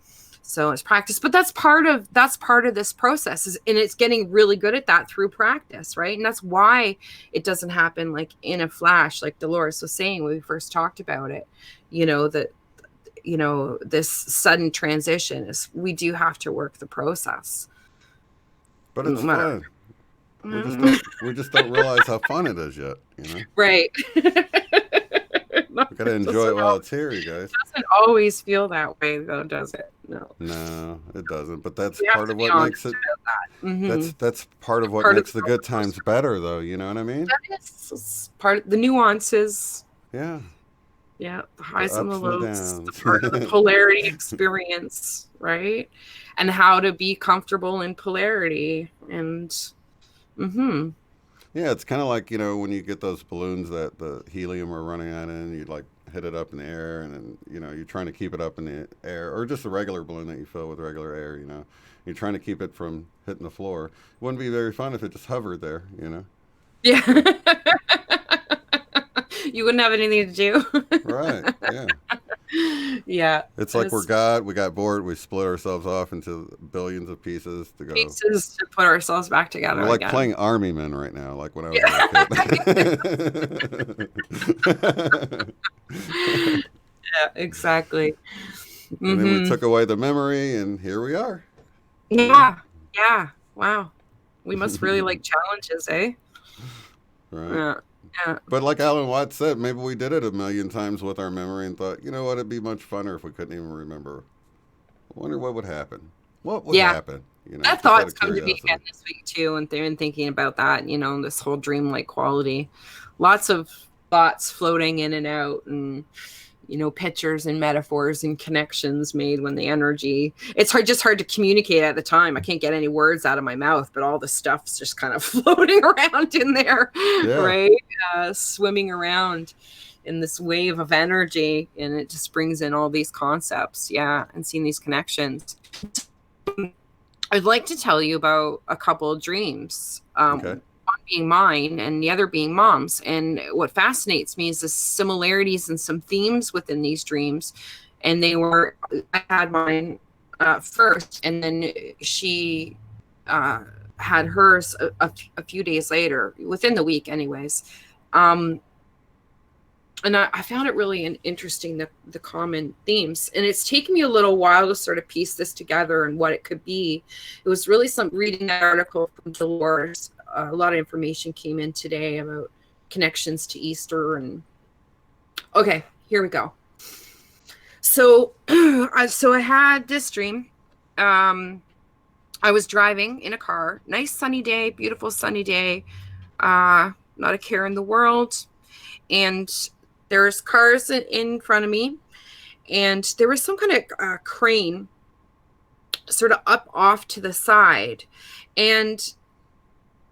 So it's practice, but that's part of this process, and it's getting really good at that through practice, right? And that's why it doesn't happen like in a flash, like Dolores was saying when we first talked about it. You know, that, you know, this sudden transition is, we do have to work the process. But it's fun. We just don't realize how fun it is yet, you know? Right. We gotta enjoy it while it's here, you guys. It doesn't always feel that way, though, does it? No, it doesn't. But that's part of what makes it. Mm-hmm. That's part of what makes the good times better, though. You know what I mean? That is part of the nuances. Yeah. Yeah, the highs and the lows, the part of the polarity experience, right? And how to be comfortable in polarity. And yeah, it's kind of like, you know, when you get those balloons that the helium are running out in, you like hit it up in the air, and then, you know, you're trying to keep it up in the air, or just a regular balloon that you fill with regular air, you know. You're trying to keep it from hitting the floor. It wouldn't be very fun if it just hovered there, you know. Yeah. You wouldn't have anything to do. Right. Yeah. Yeah. It's like we're God. We got bored. We split ourselves off into billions of pieces to put ourselves back together. We're like playing Army Men right now, like when I was a kid. Yeah, exactly. And then we took away the memory, and here we are. Yeah. Yeah. Wow. We must really like challenges, eh? Right. Yeah. Yeah. But like Alan Watts said, maybe we did it a million times with our memory and thought, you know what, it'd be much funner if we couldn't even remember. I wonder what would happen. What would happen? You know, that thought's come to me again this week too, and they're thinking about that, you know, this whole dreamlike quality. Lots of thoughts floating in and out, and, you know, pictures and metaphors and connections made when the energy, it's hard to communicate at the time. I can't get any words out of my mouth, but all the stuff's just kind of floating around in there, right? Swimming around in this wave of energy, and it just brings in all these concepts, and seeing these connections. I'd like to tell you about a couple of dreams. One being mine and the other being Mom's. And what fascinates me is the similarities and some themes within these dreams. And I had mine first, and then she had hers a few days later, within the week anyways. And I found it really interesting, the common themes. And it's taken me a little while to sort of piece this together and what it could be. It was really reading that article from Dolores. A lot of information came in today about connections to Easter. And okay, here we go. So, so I had this dream. I was driving in a car, nice sunny day, beautiful sunny day, not a care in the world. And there's cars in front of me, and there was some kind of crane sort of up off to the side, and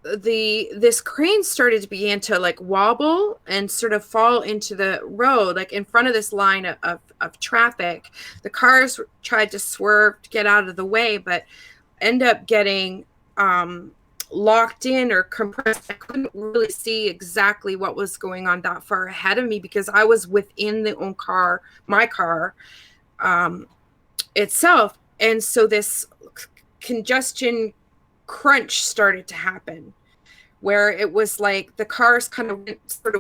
this crane started to begin to like wobble and sort of fall into the road, like in front of this line of traffic. The cars tried to swerve to get out of the way, but end up getting locked in or compressed. I couldn't really see exactly what was going on that far ahead of me because I was within my car itself. And so this congestion crunch started to happen, where it was like the cars kind of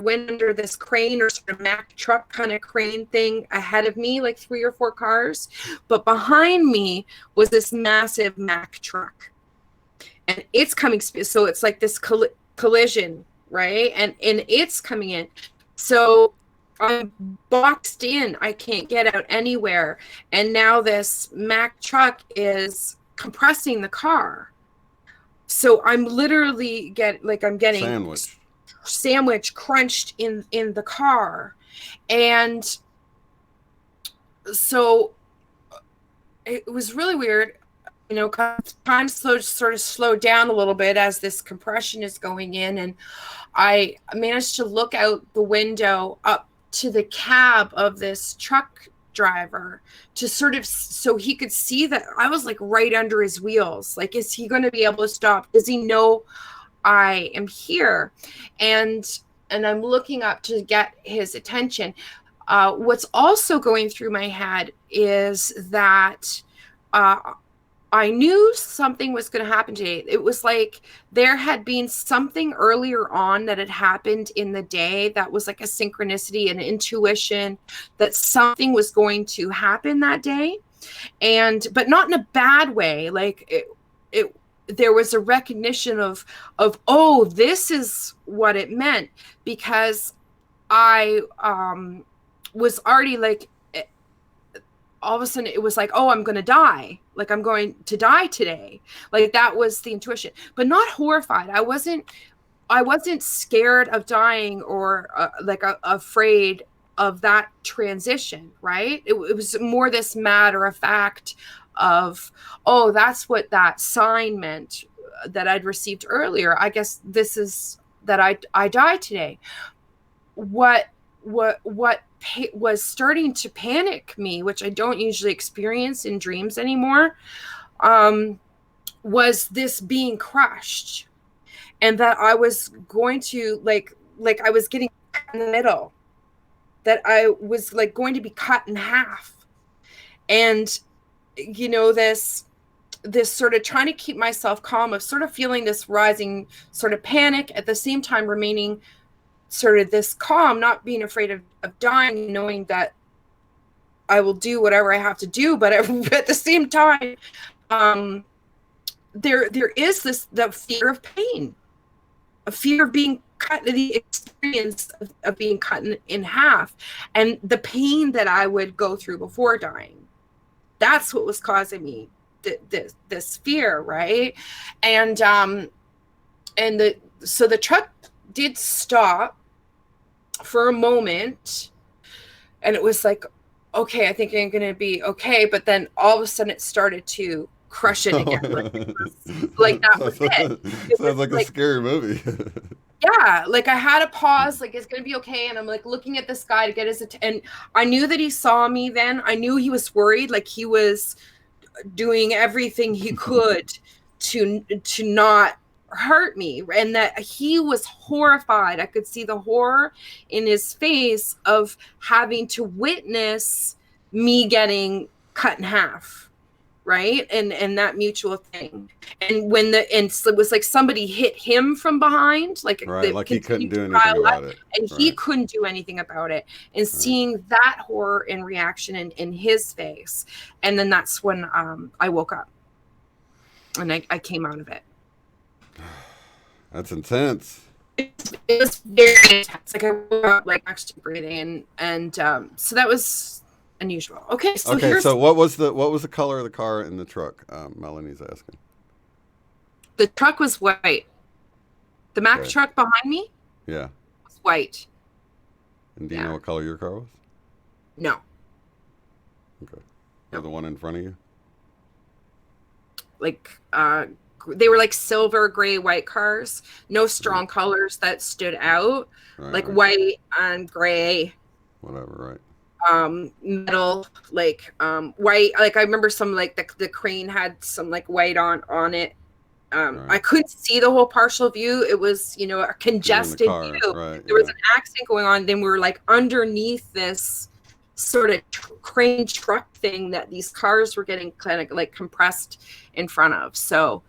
went under this crane or sort of Mack truck kind of crane thing ahead of me, like 3 or 4 cars. But behind me was this massive Mack truck. And it's coming, so it's like this collision, right? And it's coming in. So I'm boxed in. I can't get out anywhere. And now this Mack truck is compressing the car. So I'm literally getting sandwich crunched in the car. And so it was really weird. You know, time sort of slowed down a little bit as this compression is going in, and I managed to look out the window up to the cab of this truck driver to sort of, so he could see that I was like right under his wheels. Like, is he going to be able to stop? Does he know I am here? And I'm looking up to get his attention. What's also going through my head is that I knew something was going to happen today. It was like there had been something earlier on that had happened in the day that was like a synchronicity, an intuition that something was going to happen that day. But not in a bad way. Like there was a recognition of, oh, this is what it meant, because I was already like, all of a sudden it was like, oh, I'm going to die. Like, I'm going to die today. Like, that was the intuition, but not horrified. I wasn't scared of dying or afraid of that transition. Right. It was more this matter of fact of, oh, that's what that sign meant that I'd received earlier. I guess this is that I died today. What was starting to panic me, which I don't usually experience in dreams anymore, was this being crushed, and that I was going to like I was getting cut in the middle, that I was like going to be cut in half. And you know, this sort of trying to keep myself calm, of sort of feeling this rising sort of panic, at the same time remaining sort of this calm, not being afraid of dying, knowing that I will do whatever I have to do. But at the same time, there is the fear of pain, a fear of being cut, the experience of being cut in half, and the pain that I would go through before dying. That's what was causing me this fear, right? And so the truck did stop for a moment, and it was like, okay, I think I'm gonna be okay. But then all of a sudden it started to crush it again. Like that was it. It sounds like a scary movie. Yeah, like I had a pause, like it's gonna be okay, and I'm like looking at this guy to get his attention. And I knew that he saw me then. I knew he was worried, like he was doing everything he could to not hurt me, and that he was horrified. I could see the horror in his face of having to witness me getting cut in half. right? And that mutual thing. And when it was like somebody hit him from behind, like Right, they like he couldn't continued to do anything pile up, about it. and he Right. couldn't do anything about it. And Right. seeing that horror and reaction in his face, and then that's when I woke up, and I came out of it. That's intense. It was very intense. Like I woke up like actually breathing, and so that was unusual. Okay, so Okay, here's so what was the color of the car in the truck? Melanie's asking. the truck was white. The Mack Okay. truck behind me Yeah. was white. And do you know Yeah. what color your car was? No. Okay. Or No. the one in front of you? Like they were like silver, gray, white cars. No Right. strong colors that stood out. Right. Like Right. white and gray. Whatever. Right. Metal, like white. Like I remember some like the crane had some like white on it. I Right. couldn't see the whole partial view. It was, you know, a You're in the congested car. view. Right. There was Yeah. an accident going on. Then we were like underneath this sort of crane truck thing that these cars were getting kind of like compressed in front of. So,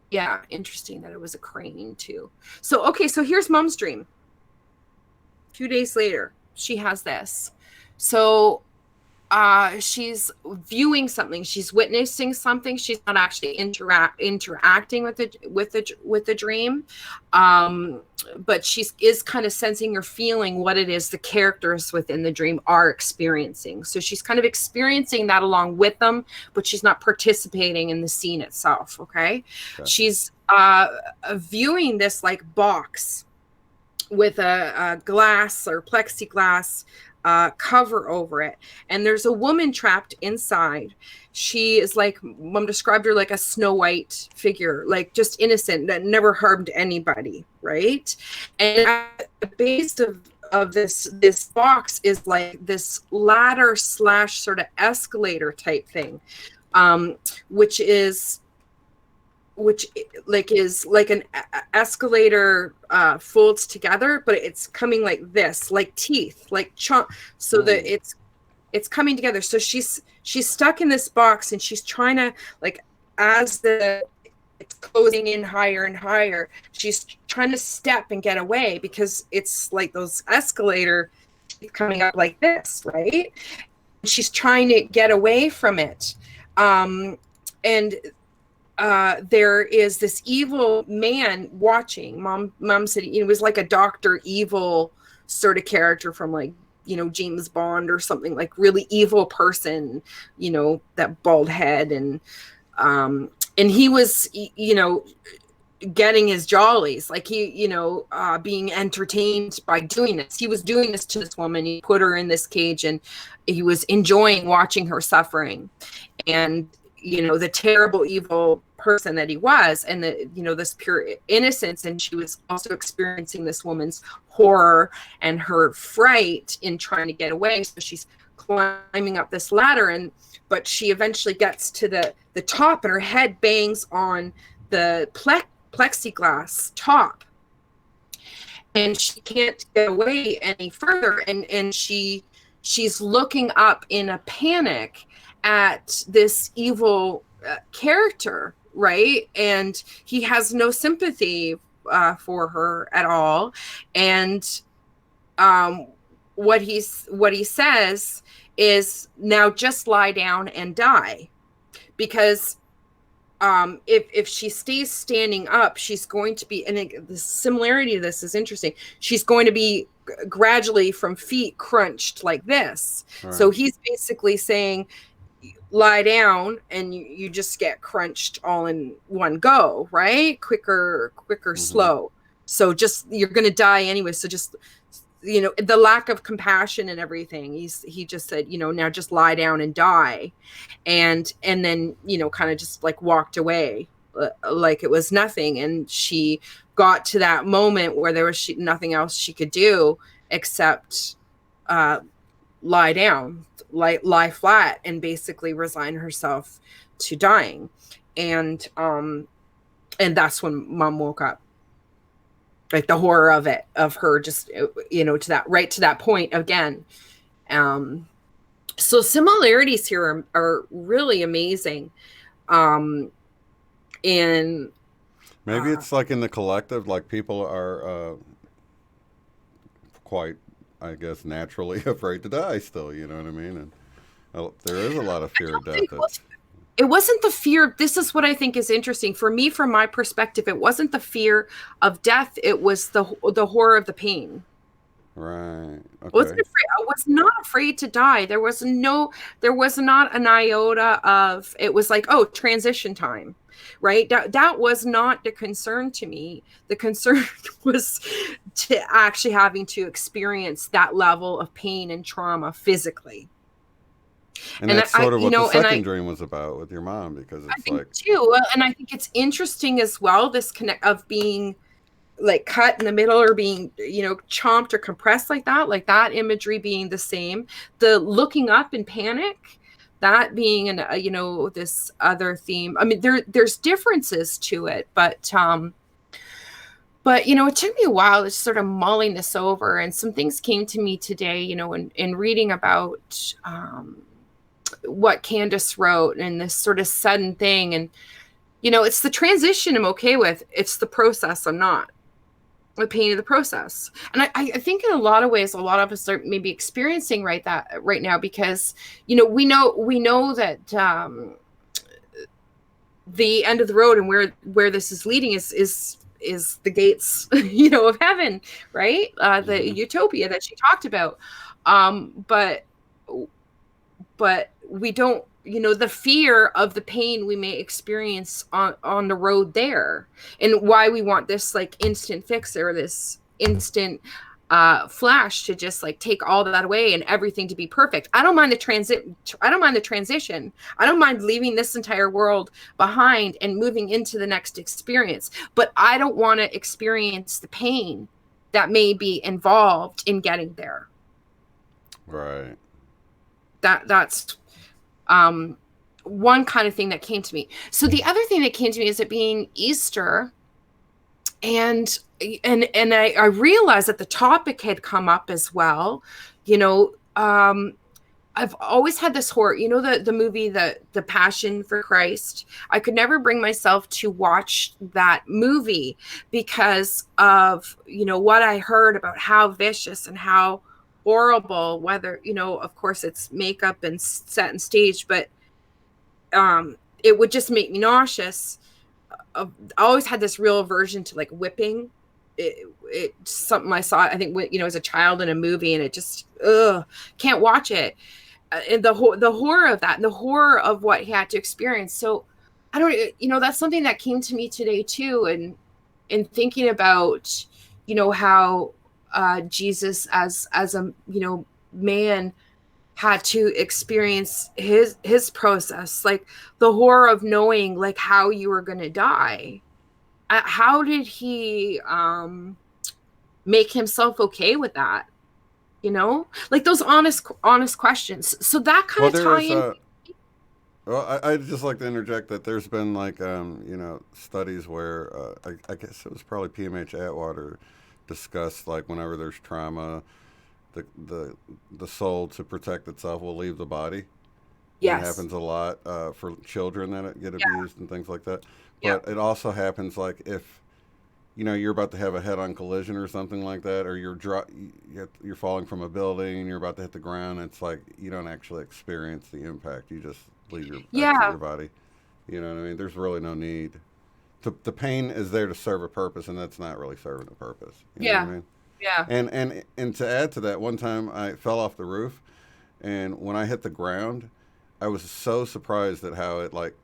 yeah, interesting that it was a crane too. So, okay, so here's Mom's dream. 2 days later, she has this. So she's viewing something, she's witnessing something, she's not actually interacting with the dream, but she is kind of sensing or feeling what it is the characters within the dream are experiencing. So she's kind of experiencing that along with them, but she's not participating in the scene itself. Okay. She's viewing this like box with a glass or plexiglass cover over it, and there's a woman trapped inside. She is like, Mom described her like a Snow White figure, like just innocent, that never harmed anybody, right? And at the base of this box is like this ladder slash sort of escalator type thing, which is like an escalator folds together, but it's coming like this, like teeth, like chunk, so that it's coming together. So she's stuck in this box, and she's trying to, like, as it's closing in higher and higher, she's trying to step and get away, because it's like those escalator coming up like this, right? She's trying to get away from it, and there is this evil man watching. Mom said it was like a Dr. Evil sort of character from, like, you know, James Bond or something, like really evil person, you know, that bald head, and he was, you know, getting his jollies, like he, you know, being entertained by doing this. He was doing this to this woman. He put her in this cage, and he was enjoying watching her suffering. And, you know, the terrible evil person that he was, and the, you know, this pure innocence, and she was also experiencing this woman's horror and her fright in trying to get away. So she's climbing up this ladder, but she eventually gets to the top, and her head bangs on the plexiglass top, and she can't get away any further, and she's looking up in a panic at this evil character, right? And he has no sympathy for her at all. And what he says is, now just lie down and die, because if she stays standing up, she's going to be, and the similarity to this is interesting, she's going to be gradually from feet crunched like this. Right. So he's basically saying, lie down, and you just get crunched all in one go, right? Quicker, slow. So just, you're going to die anyway. So just, you know, the lack of compassion and everything. He just said, you know, now just lie down and die. And then, you know, kind of just like walked away like it was nothing. And she got to that moment where there was nothing else she could do except lie down, lie flat, and basically resign herself to dying. And that's when Mom woke up. Like the horror of it, of her just, you know, to that point again. So similarities here are really amazing. And Maybe it's like in the collective, like people are quite, I guess, naturally afraid to die still, you know what I mean? And there is a lot of I fear of don't death think that's it wasn't the fear. This is what I think is interesting for me, from my perspective. It wasn't the fear of death. It was the horror of the pain. right. I wasn't Okay. afraid. I was not afraid to die. There was not an iota of, it was like, oh, transition time, right? That was not the concern to me. The concern was to actually having to experience that level of pain and trauma physically. And And that's sort of you what the know, and second dream was about with your mom, because I it's think like, too, and I think it's interesting as well, this connect of being like cut in the middle or being, chomped or compressed like that imagery being the same, the looking up in panic, that being this other theme. I mean, there's differences to it, but it took me a while to sort of mulling this over, and some things came to me today, in reading about what Candace wrote and this sort of sudden thing. And it's the transition I'm okay with, it's the process I'm not. The pain of the process. And I think in a lot of ways, a lot of us are maybe experiencing that right now, because we know that the end of the road and where this is leading is the gates of heaven, right? The mm-hmm. utopia that she talked about. But we don't, the fear of the pain we may experience on the road there, and why we want this like instant fix or this instant flash to just like take all that away and everything to be perfect. I don't mind the transition. I don't mind leaving this entire world behind and moving into the next experience, but I don't want to experience the pain that may be involved in getting there. Right. That's one kind of thing that came to me. So the other thing that came to me is it being Easter, and I realized that the topic had come up as well. I've always had this horror, the movie, the Passion for Christ. I could never bring myself to watch that movie because of, what I heard about how vicious and how horrible, whether, of course it's makeup and set and stage, but it would just make me nauseous. I always had this real aversion to like whipping. It's something I saw, I think, as a child in a movie, and it just, can't watch it. And the horror of that, and the horror of what he had to experience. So I don't, that's something that came to me today too. And in thinking about, how Jesus as a, man had to experience his process, like the horror of knowing like how you were going to die. How did he make himself okay with that? Like those honest questions. So that kind Well, of tie there's in. well, I'd just like to interject that there's been like studies where I guess it was probably PMH Atwater discussed like whenever there's trauma, the the soul to protect itself will leave the body. And it Yes. happens a lot for children that get Yeah. abused and things like that. Yeah. But it also happens like if you're about to have a head-on collision or something like that, or you're falling from a building and you're about to hit the ground. It's like you don't actually experience the impact. You just exit Yeah. your body. You know what I mean? There's really no need. The pain is there to serve a purpose, and that's not really serving a purpose. You know what I Yeah. mean? Yeah. And to add to that, one time I fell off the roof, and when I hit the ground, I was so surprised at how it like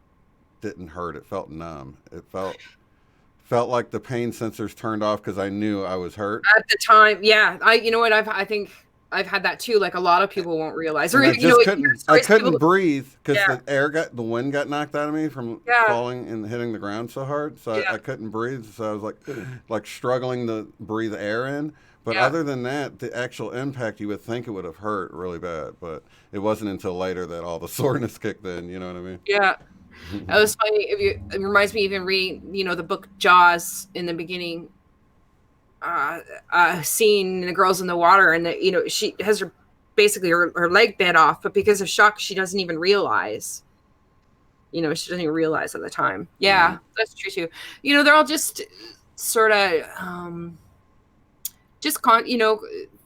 didn't hurt. It felt numb. It felt like the pain sensors turned off because I knew I was hurt. At the time, yeah. You know what, I think I've had that too. Like a lot of people won't realize, or And I just hear couldn't. I stories of couldn't people. breathe because Yeah. the wind got knocked out of me from Yeah. falling and hitting the ground so hard. So Yeah. I couldn't breathe. So I was like struggling to breathe air in. But Yeah. other than that, the actual impact, you would think it would have hurt really bad. But it wasn't until later that all the soreness kicked in. You know what I Yeah. It mean? was funny. It reminds me even reading, the book Jaws in the beginning, scene, the girls in the water, and she has her basically her leg bit off, but because of shock, she doesn't even realize. She doesn't even realize at the time. Yeah, that's true too. They're all just sort of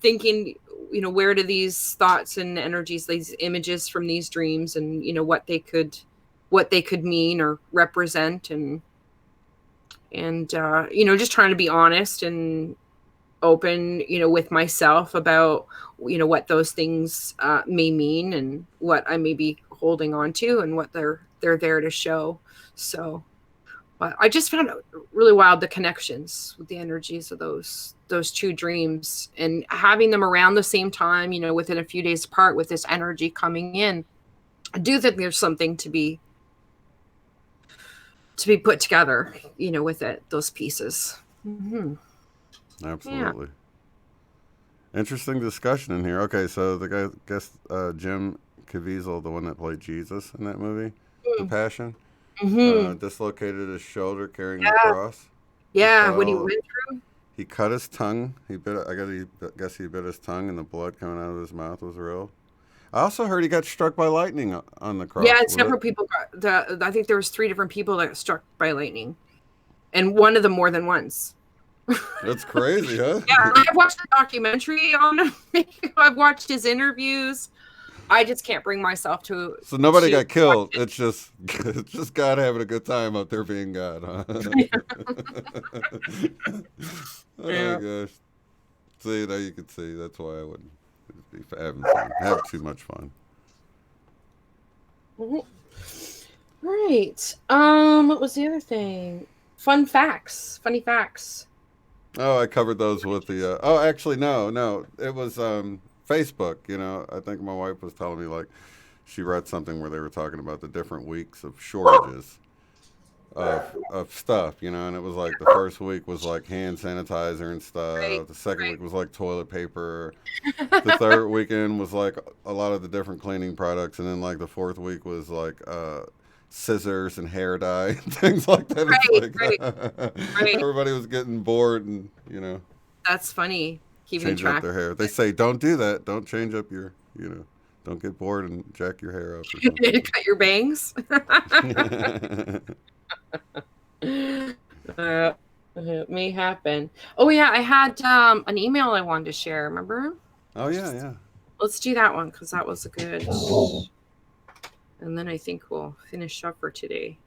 thinking, where do these thoughts and energies, these images from these dreams, and what they could mean or represent, and just trying to be honest and open, with myself about, what those things may mean, and what I may be holding on to, and what they're there to show. So, but I just found it really wild, the connections with the energies of those two dreams, and having them around the same time, within a few days apart, with this energy coming in. I do think there's something to be put together, with those pieces. Mm-hmm. Absolutely. Yeah. Interesting discussion in here. Okay, so the guy, Jim Caviezel, the one that played Jesus in that movie, The Passion, dislocated his shoulder carrying the cross. Yeah, what he went through. He cut his tongue. I guess he bit his tongue, and the blood coming out of his mouth was real. I also heard he got struck by lightning on the cross. Yeah, several people got I think there was 3 different people that got struck by lightning, and one of them more than once. That's crazy, huh? Yeah, I've watched the documentary on him. I've watched his interviews. I just can't bring myself to. So nobody got killed. It's just God having a good time out there being God, huh? Oh gosh. See, now you can see. That's why I wouldn't be having fun. Have too much fun. Right. What was the other thing? Funny facts. Oh, I covered those with the. Oh, actually, no. It was Facebook. I think my wife was telling me, like, she read something where they were talking about the different weeks of shortages of stuff, and it was like the first week was like hand sanitizer and stuff. Right, the second week was like toilet paper. The third weekend was like a lot of the different cleaning products, and then like the fourth week was like scissors and hair dye and things like that. Right. Everybody was getting bored, and that's funny. Keeping changing up their hair. They say don't do that. Don't change up your don't get bored and jack your hair up or something. Cut your bangs. It may happen. Oh yeah, I had an email I wanted to share. Remember? Oh yeah. Let's do that one, because that was a good. And then I think we'll finish up for today.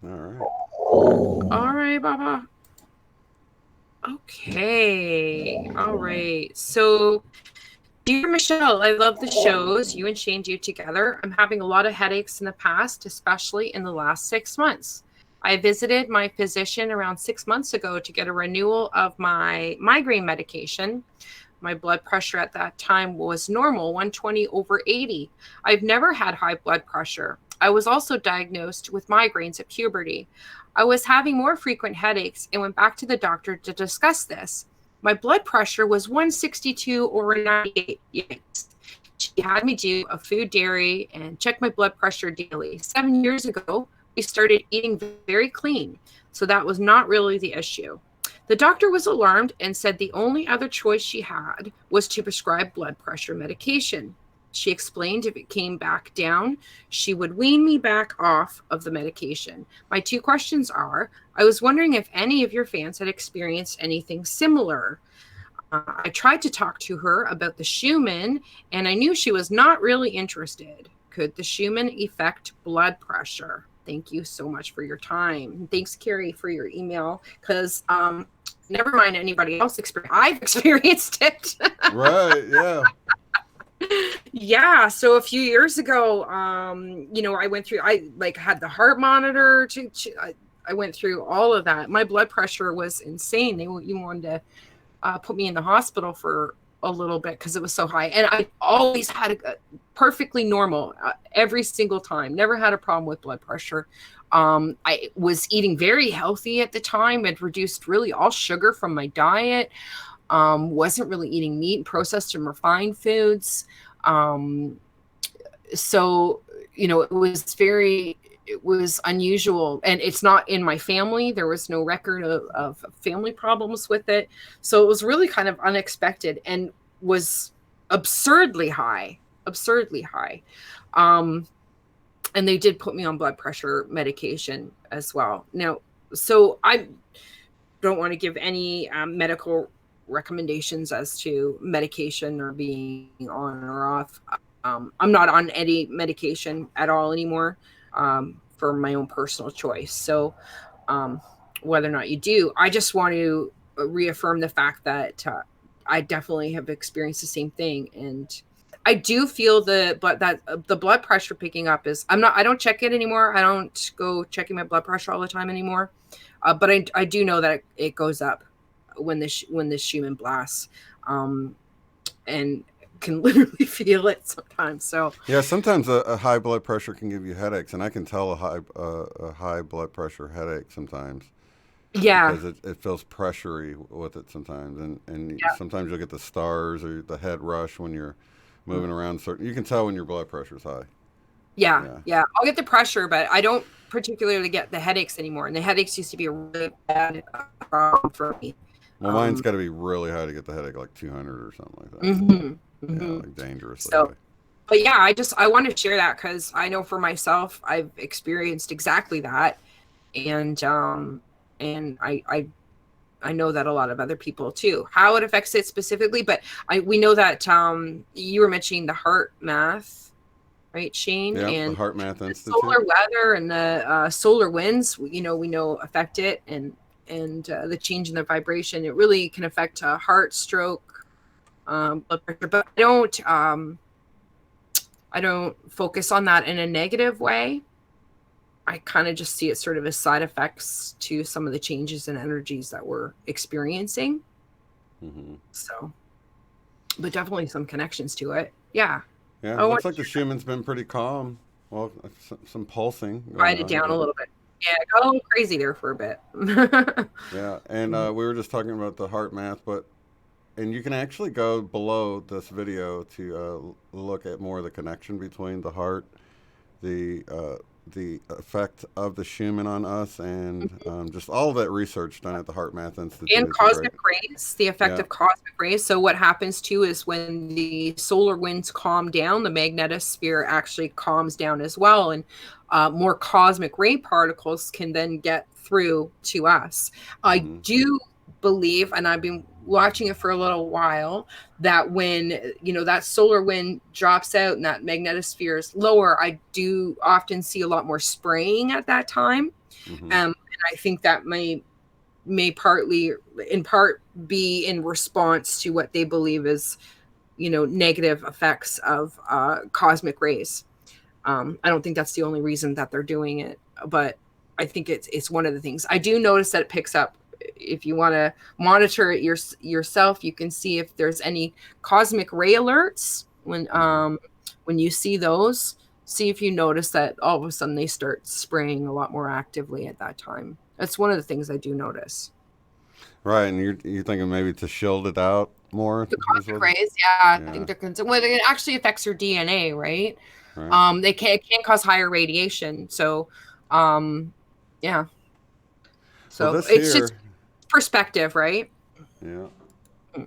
All right, Baba. Okay. All right. So, dear Michelle, I love the shows you and Shane do together. I'm having a lot of headaches in the past, especially in the last 6 months. I visited my physician around 6 months ago to get a renewal of my migraine medication. My blood pressure at that time was normal, 120/80. I've never had high blood pressure. I was also diagnosed with migraines at puberty. I was having more frequent headaches and went back to the doctor to discuss this. My blood pressure was 162/98. Yes. She had me do a food diary and check my blood pressure daily. 7 years ago, we started eating very clean, so that was not really the issue. The doctor was alarmed and said the only other choice she had was to prescribe blood pressure medication. She explained if it came back down, she would wean me back off of the medication. My 2 questions are, I was wondering if any of your fans had experienced anything similar. I tried to talk to her about the Schumann, and I knew she was not really interested. Could the Schumann affect blood pressure? Thank you so much for your time. Thanks, Carrie, for your email, because never mind anybody else I've experienced it. Right, yeah. Yeah, so a few years ago, I went through, I had the heart monitor, I went through all of that. My blood pressure was insane. They wanted to put me in the hospital for a little bit because it was so high. And I always had a perfectly normal every single time. Never had a problem with blood pressure. I was eating very healthy at the time. I'd reduced really all sugar from my diet. Wasn't really eating meat, processed and refined foods. So, it was unusual, and it's not in my family. There was no record of family problems with it. So it was really kind of unexpected, and was absurdly high, absurdly high. Um, and they did put me on blood pressure medication as well. Now, so I don't want to give any medical recommendations as to medication or being on or off. I'm not on any medication at all anymore, for my own personal choice. So, um, whether or not you do, I just want to reaffirm the fact that I definitely have experienced the same thing, and I do feel the blood pressure picking up is, I don't check it anymore. I don't go checking my blood pressure all the time anymore. But I do know that it goes up when the Schumann blasts, and can literally feel it sometimes. So Yeah, sometimes a high blood pressure can give you headaches, and I can tell a high blood pressure headache sometimes yeah, because it feels pressury with it sometimes, and yeah. sometimes you'll get the stars or the head rush when you're Mm. moving around. Certain, you can tell when your blood pressure's high. Yeah, Yeah. yeah. I'll get the pressure, but I don't particularly get the headaches anymore. And the headaches used to be a really bad problem for me. Well, mine's Um, got to be really high to get the headache, like 200 or something like that. hmm Yeah, hmm like dangerously So, high. but yeah, I want to share that because I know for myself, I've experienced exactly that, and I know that a lot of other people too. How it affects it specifically, but we know that you were mentioning the heart math, right, Shane, Yeah, the and Heart Math the Institute. solar weather and the solar winds. We know affect it, and the change in the vibration. It really can affect heart, stroke, blood pressure. But I don't focus on that in a negative way. I kind of just see it sort of as side effects to some of the changes in energies that we're experiencing. Hmm. So, but definitely some connections to it. Yeah. Yeah, I want looks like to the Schumann's been pretty calm. Well, some pulsing going write it on, down a but little bit. Yeah, it got a little crazy there for a bit. yeah. And Mhm. we were just talking about the heart math, but and you can actually go below this video to look at more of the connection between the heart, the uh, the effect of the Schumann on us, and just all of that research done at the Heart Math Institute. And It's a great. cosmic rays, the effect Yeah. of cosmic rays. So what happens too is when the solar winds calm down, the magnetosphere actually calms down as well, and more cosmic ray particles can then get through to us. I Hmm. do believe, and I've been watching it for a little while, that when that solar wind drops out and that magnetosphere is lower, I do often see a lot more spraying at that time. Hmm. And I think that may partly in part be in response to what they believe is negative effects of cosmic rays. I don't think that's the only reason that they're doing it, but I think it's one of the things. I do notice that it picks up. If you want to monitor it yourself, you can see if there's any cosmic ray alerts Hmm. when you see those. See if you notice that all of a sudden they start spraying a lot more actively at that time. That's one of the things I do notice. Right, and you're thinking maybe to shield it out more The is cosmic what? rays, yeah, I Yeah. think they're concerned. Well, it actually affects your DNA, right? Right. It can cause higher radiation. So, um, yeah. Well, So this it's just here. perspective, right? Yeah. Mm.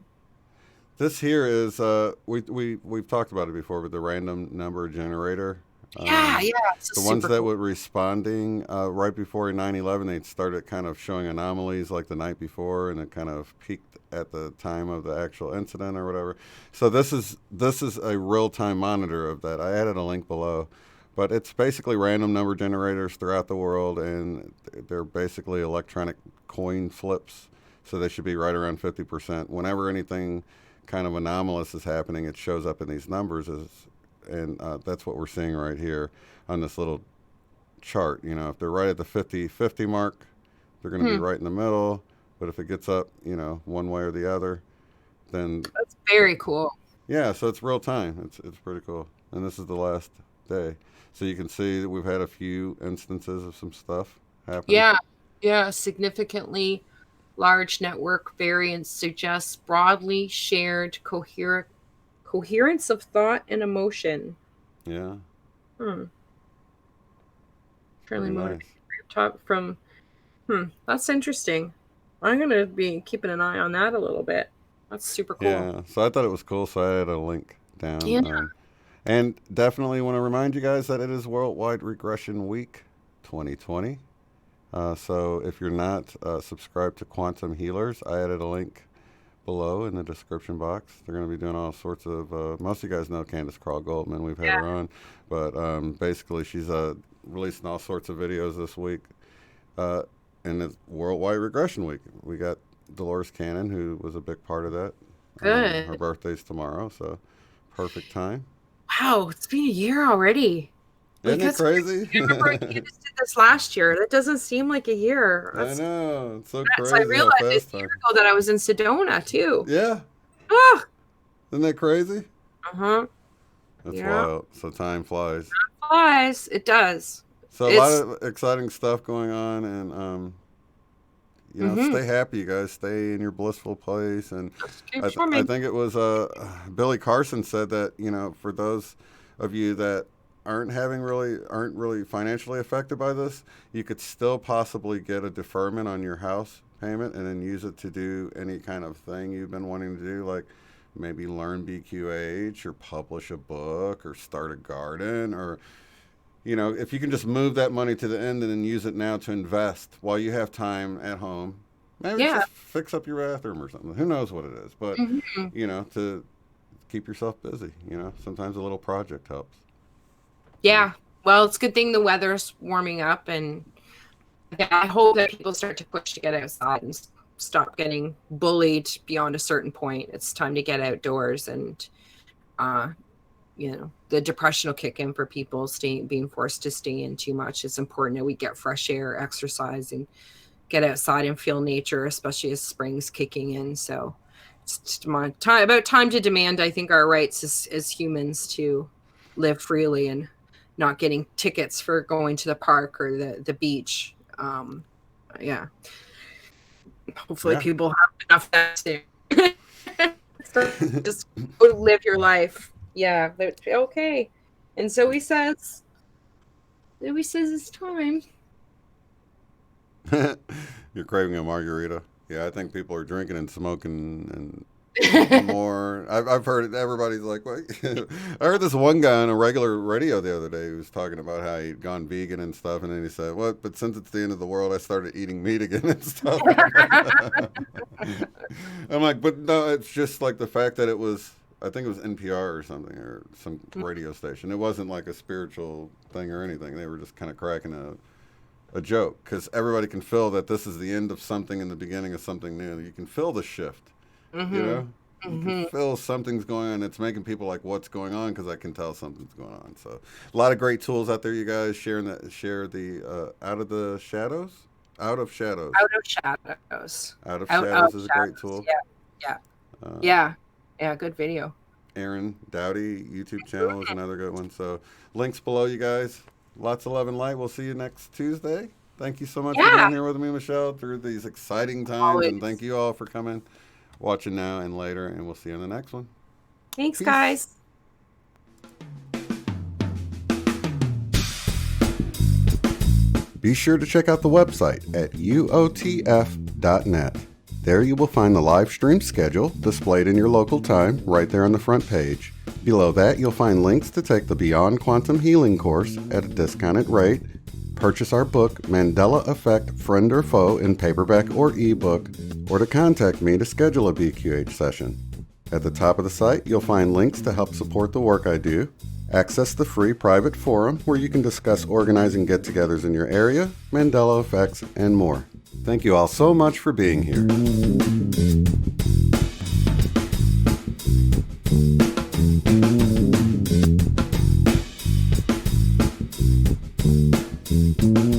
This here is we've talked about it before, but the random number generator. Yeah, Um, yeah. It's the ones super that cool. were responding right before 9/11, they started kind of showing anomalies like the night before, and it kind of peaked at the time of the actual incident or whatever. So this is a real time monitor of that. I added a link below, but it's basically random number generators throughout the world, and they're basically electronic coin flips. So they should be right around 50%. Whenever anything kind of anomalous is happening, it shows up in these numbers and that's what we're seeing right here on this little chart. If they're right at the 50-50 mark, they're going to be Hmm. right in the middle. But if it gets up, one way or the other, then That's that, very cool. yeah. So it's real time. It's pretty cool. And this is the last day, so you can see that we've had a few instances of some stuff happening. Yeah, yeah. Significantly large network variance suggests broadly shared coherence of thought and emotion. Yeah, Hmm. Fairly pretty motivating. nice. Talk from. That's interesting. I'm gonna be keeping an eye on that a little bit. That's super cool. Yeah, so I thought it was cool, so I had a link down. Yeah. And definitely want to remind you guys that it is Worldwide Regression Week 2020. So if you're not subscribed to Quantum Healers, I added a link below in the description box. They're going to be doing all sorts of, most of you guys know Candace Carl Goldman. We've had her on. But basically, she's releasing all sorts of videos this week. And it's Worldwide Regression Week. We got Dolores Cannon, who was a big part of that. Good. Her birthday's tomorrow, so perfect time. Wow, it's been a year already. Isn't it crazy? I remember you just did this last year. That doesn't seem like a year. I know. It's so nuts. crazy. I realized a year ago that I was in Sedona, too. Yeah. Oh. Isn't that crazy? Uh-huh. That's wild. So time flies. Time flies. It does. So a lot of exciting stuff going on, and you know, stay happy, you guys. Stay in your blissful place. And I think it was Billy Carson said that, you know, for those of you that aren't really financially affected by this, you could still possibly get a deferment on your house payment and then use it to do any kind of thing you've been wanting to do, like maybe learn BQH or publish a book or start a garden, or, you know, if you can just move that money to the end and then use it now to invest while you have time at home. Maybe just fix up your bathroom or something. Who knows what it is? But, you know, to keep yourself busy, you know, sometimes a little project helps. Yeah. Well, it's a good thing the weather's warming up, and I hope that people start to push to get outside and stop getting bullied beyond a certain point. It's time to get outdoors, and you know, the depression will kick in for people being forced to stay in too much. It's important that we get fresh air, exercise, and get outside and feel nature, especially as spring's kicking in. So it's about time to demand, I think, our rights as humans to live freely and not getting tickets for going to the park or the beach. Hopefully people have enough to so just go live your life. Yeah, okay. And Zoe says it's time. You're craving a margarita. Yeah, I think people are drinking and smoking and more. I've heard everybody's like, what? I heard this one guy on a regular radio the other day who was talking about how he'd gone vegan and stuff, and then he said, "What? But since it's the end of the world, I started eating meat again and stuff." I'm like, but no, it's just like the fact that it was, I think it was NPR or something, or some radio station. It wasn't like a spiritual thing or anything. They were just kind of cracking a joke, because everybody can feel that this is the end of something and the beginning of something new. You can feel the shift. You know, you can feel something's going on. It's making people like, what's going on? Because I can tell something's going on. So a lot of great tools out there, you guys. Share the Out of Shadows is a great tool. Yeah, good video. Aaron Dowdy YouTube channel is another good one. So links below, you guys. Lots of love and light. We'll see you next Tuesday. Thank you so much for being here with me, Michelle, through these exciting times. Always. And thank you all for coming, watching now and later, and we'll see you in the next one. Thanks, Peace. Guys. Be sure to check out the website at uotf.net. There you will find the live stream schedule displayed in your local time right there on the front page. Below that, you'll find links to take the Beyond Quantum Healing course at a discounted rate, purchase our book, Mandela Effect, Friend or Foe, in paperback or ebook, or to contact me to schedule a BQH session. At the top of the site, you'll find links to help support the work I do, access the free private forum where you can discuss organizing get-togethers in your area, Mandela effects, and more. Thank you all so much for being here. Mm-hmm.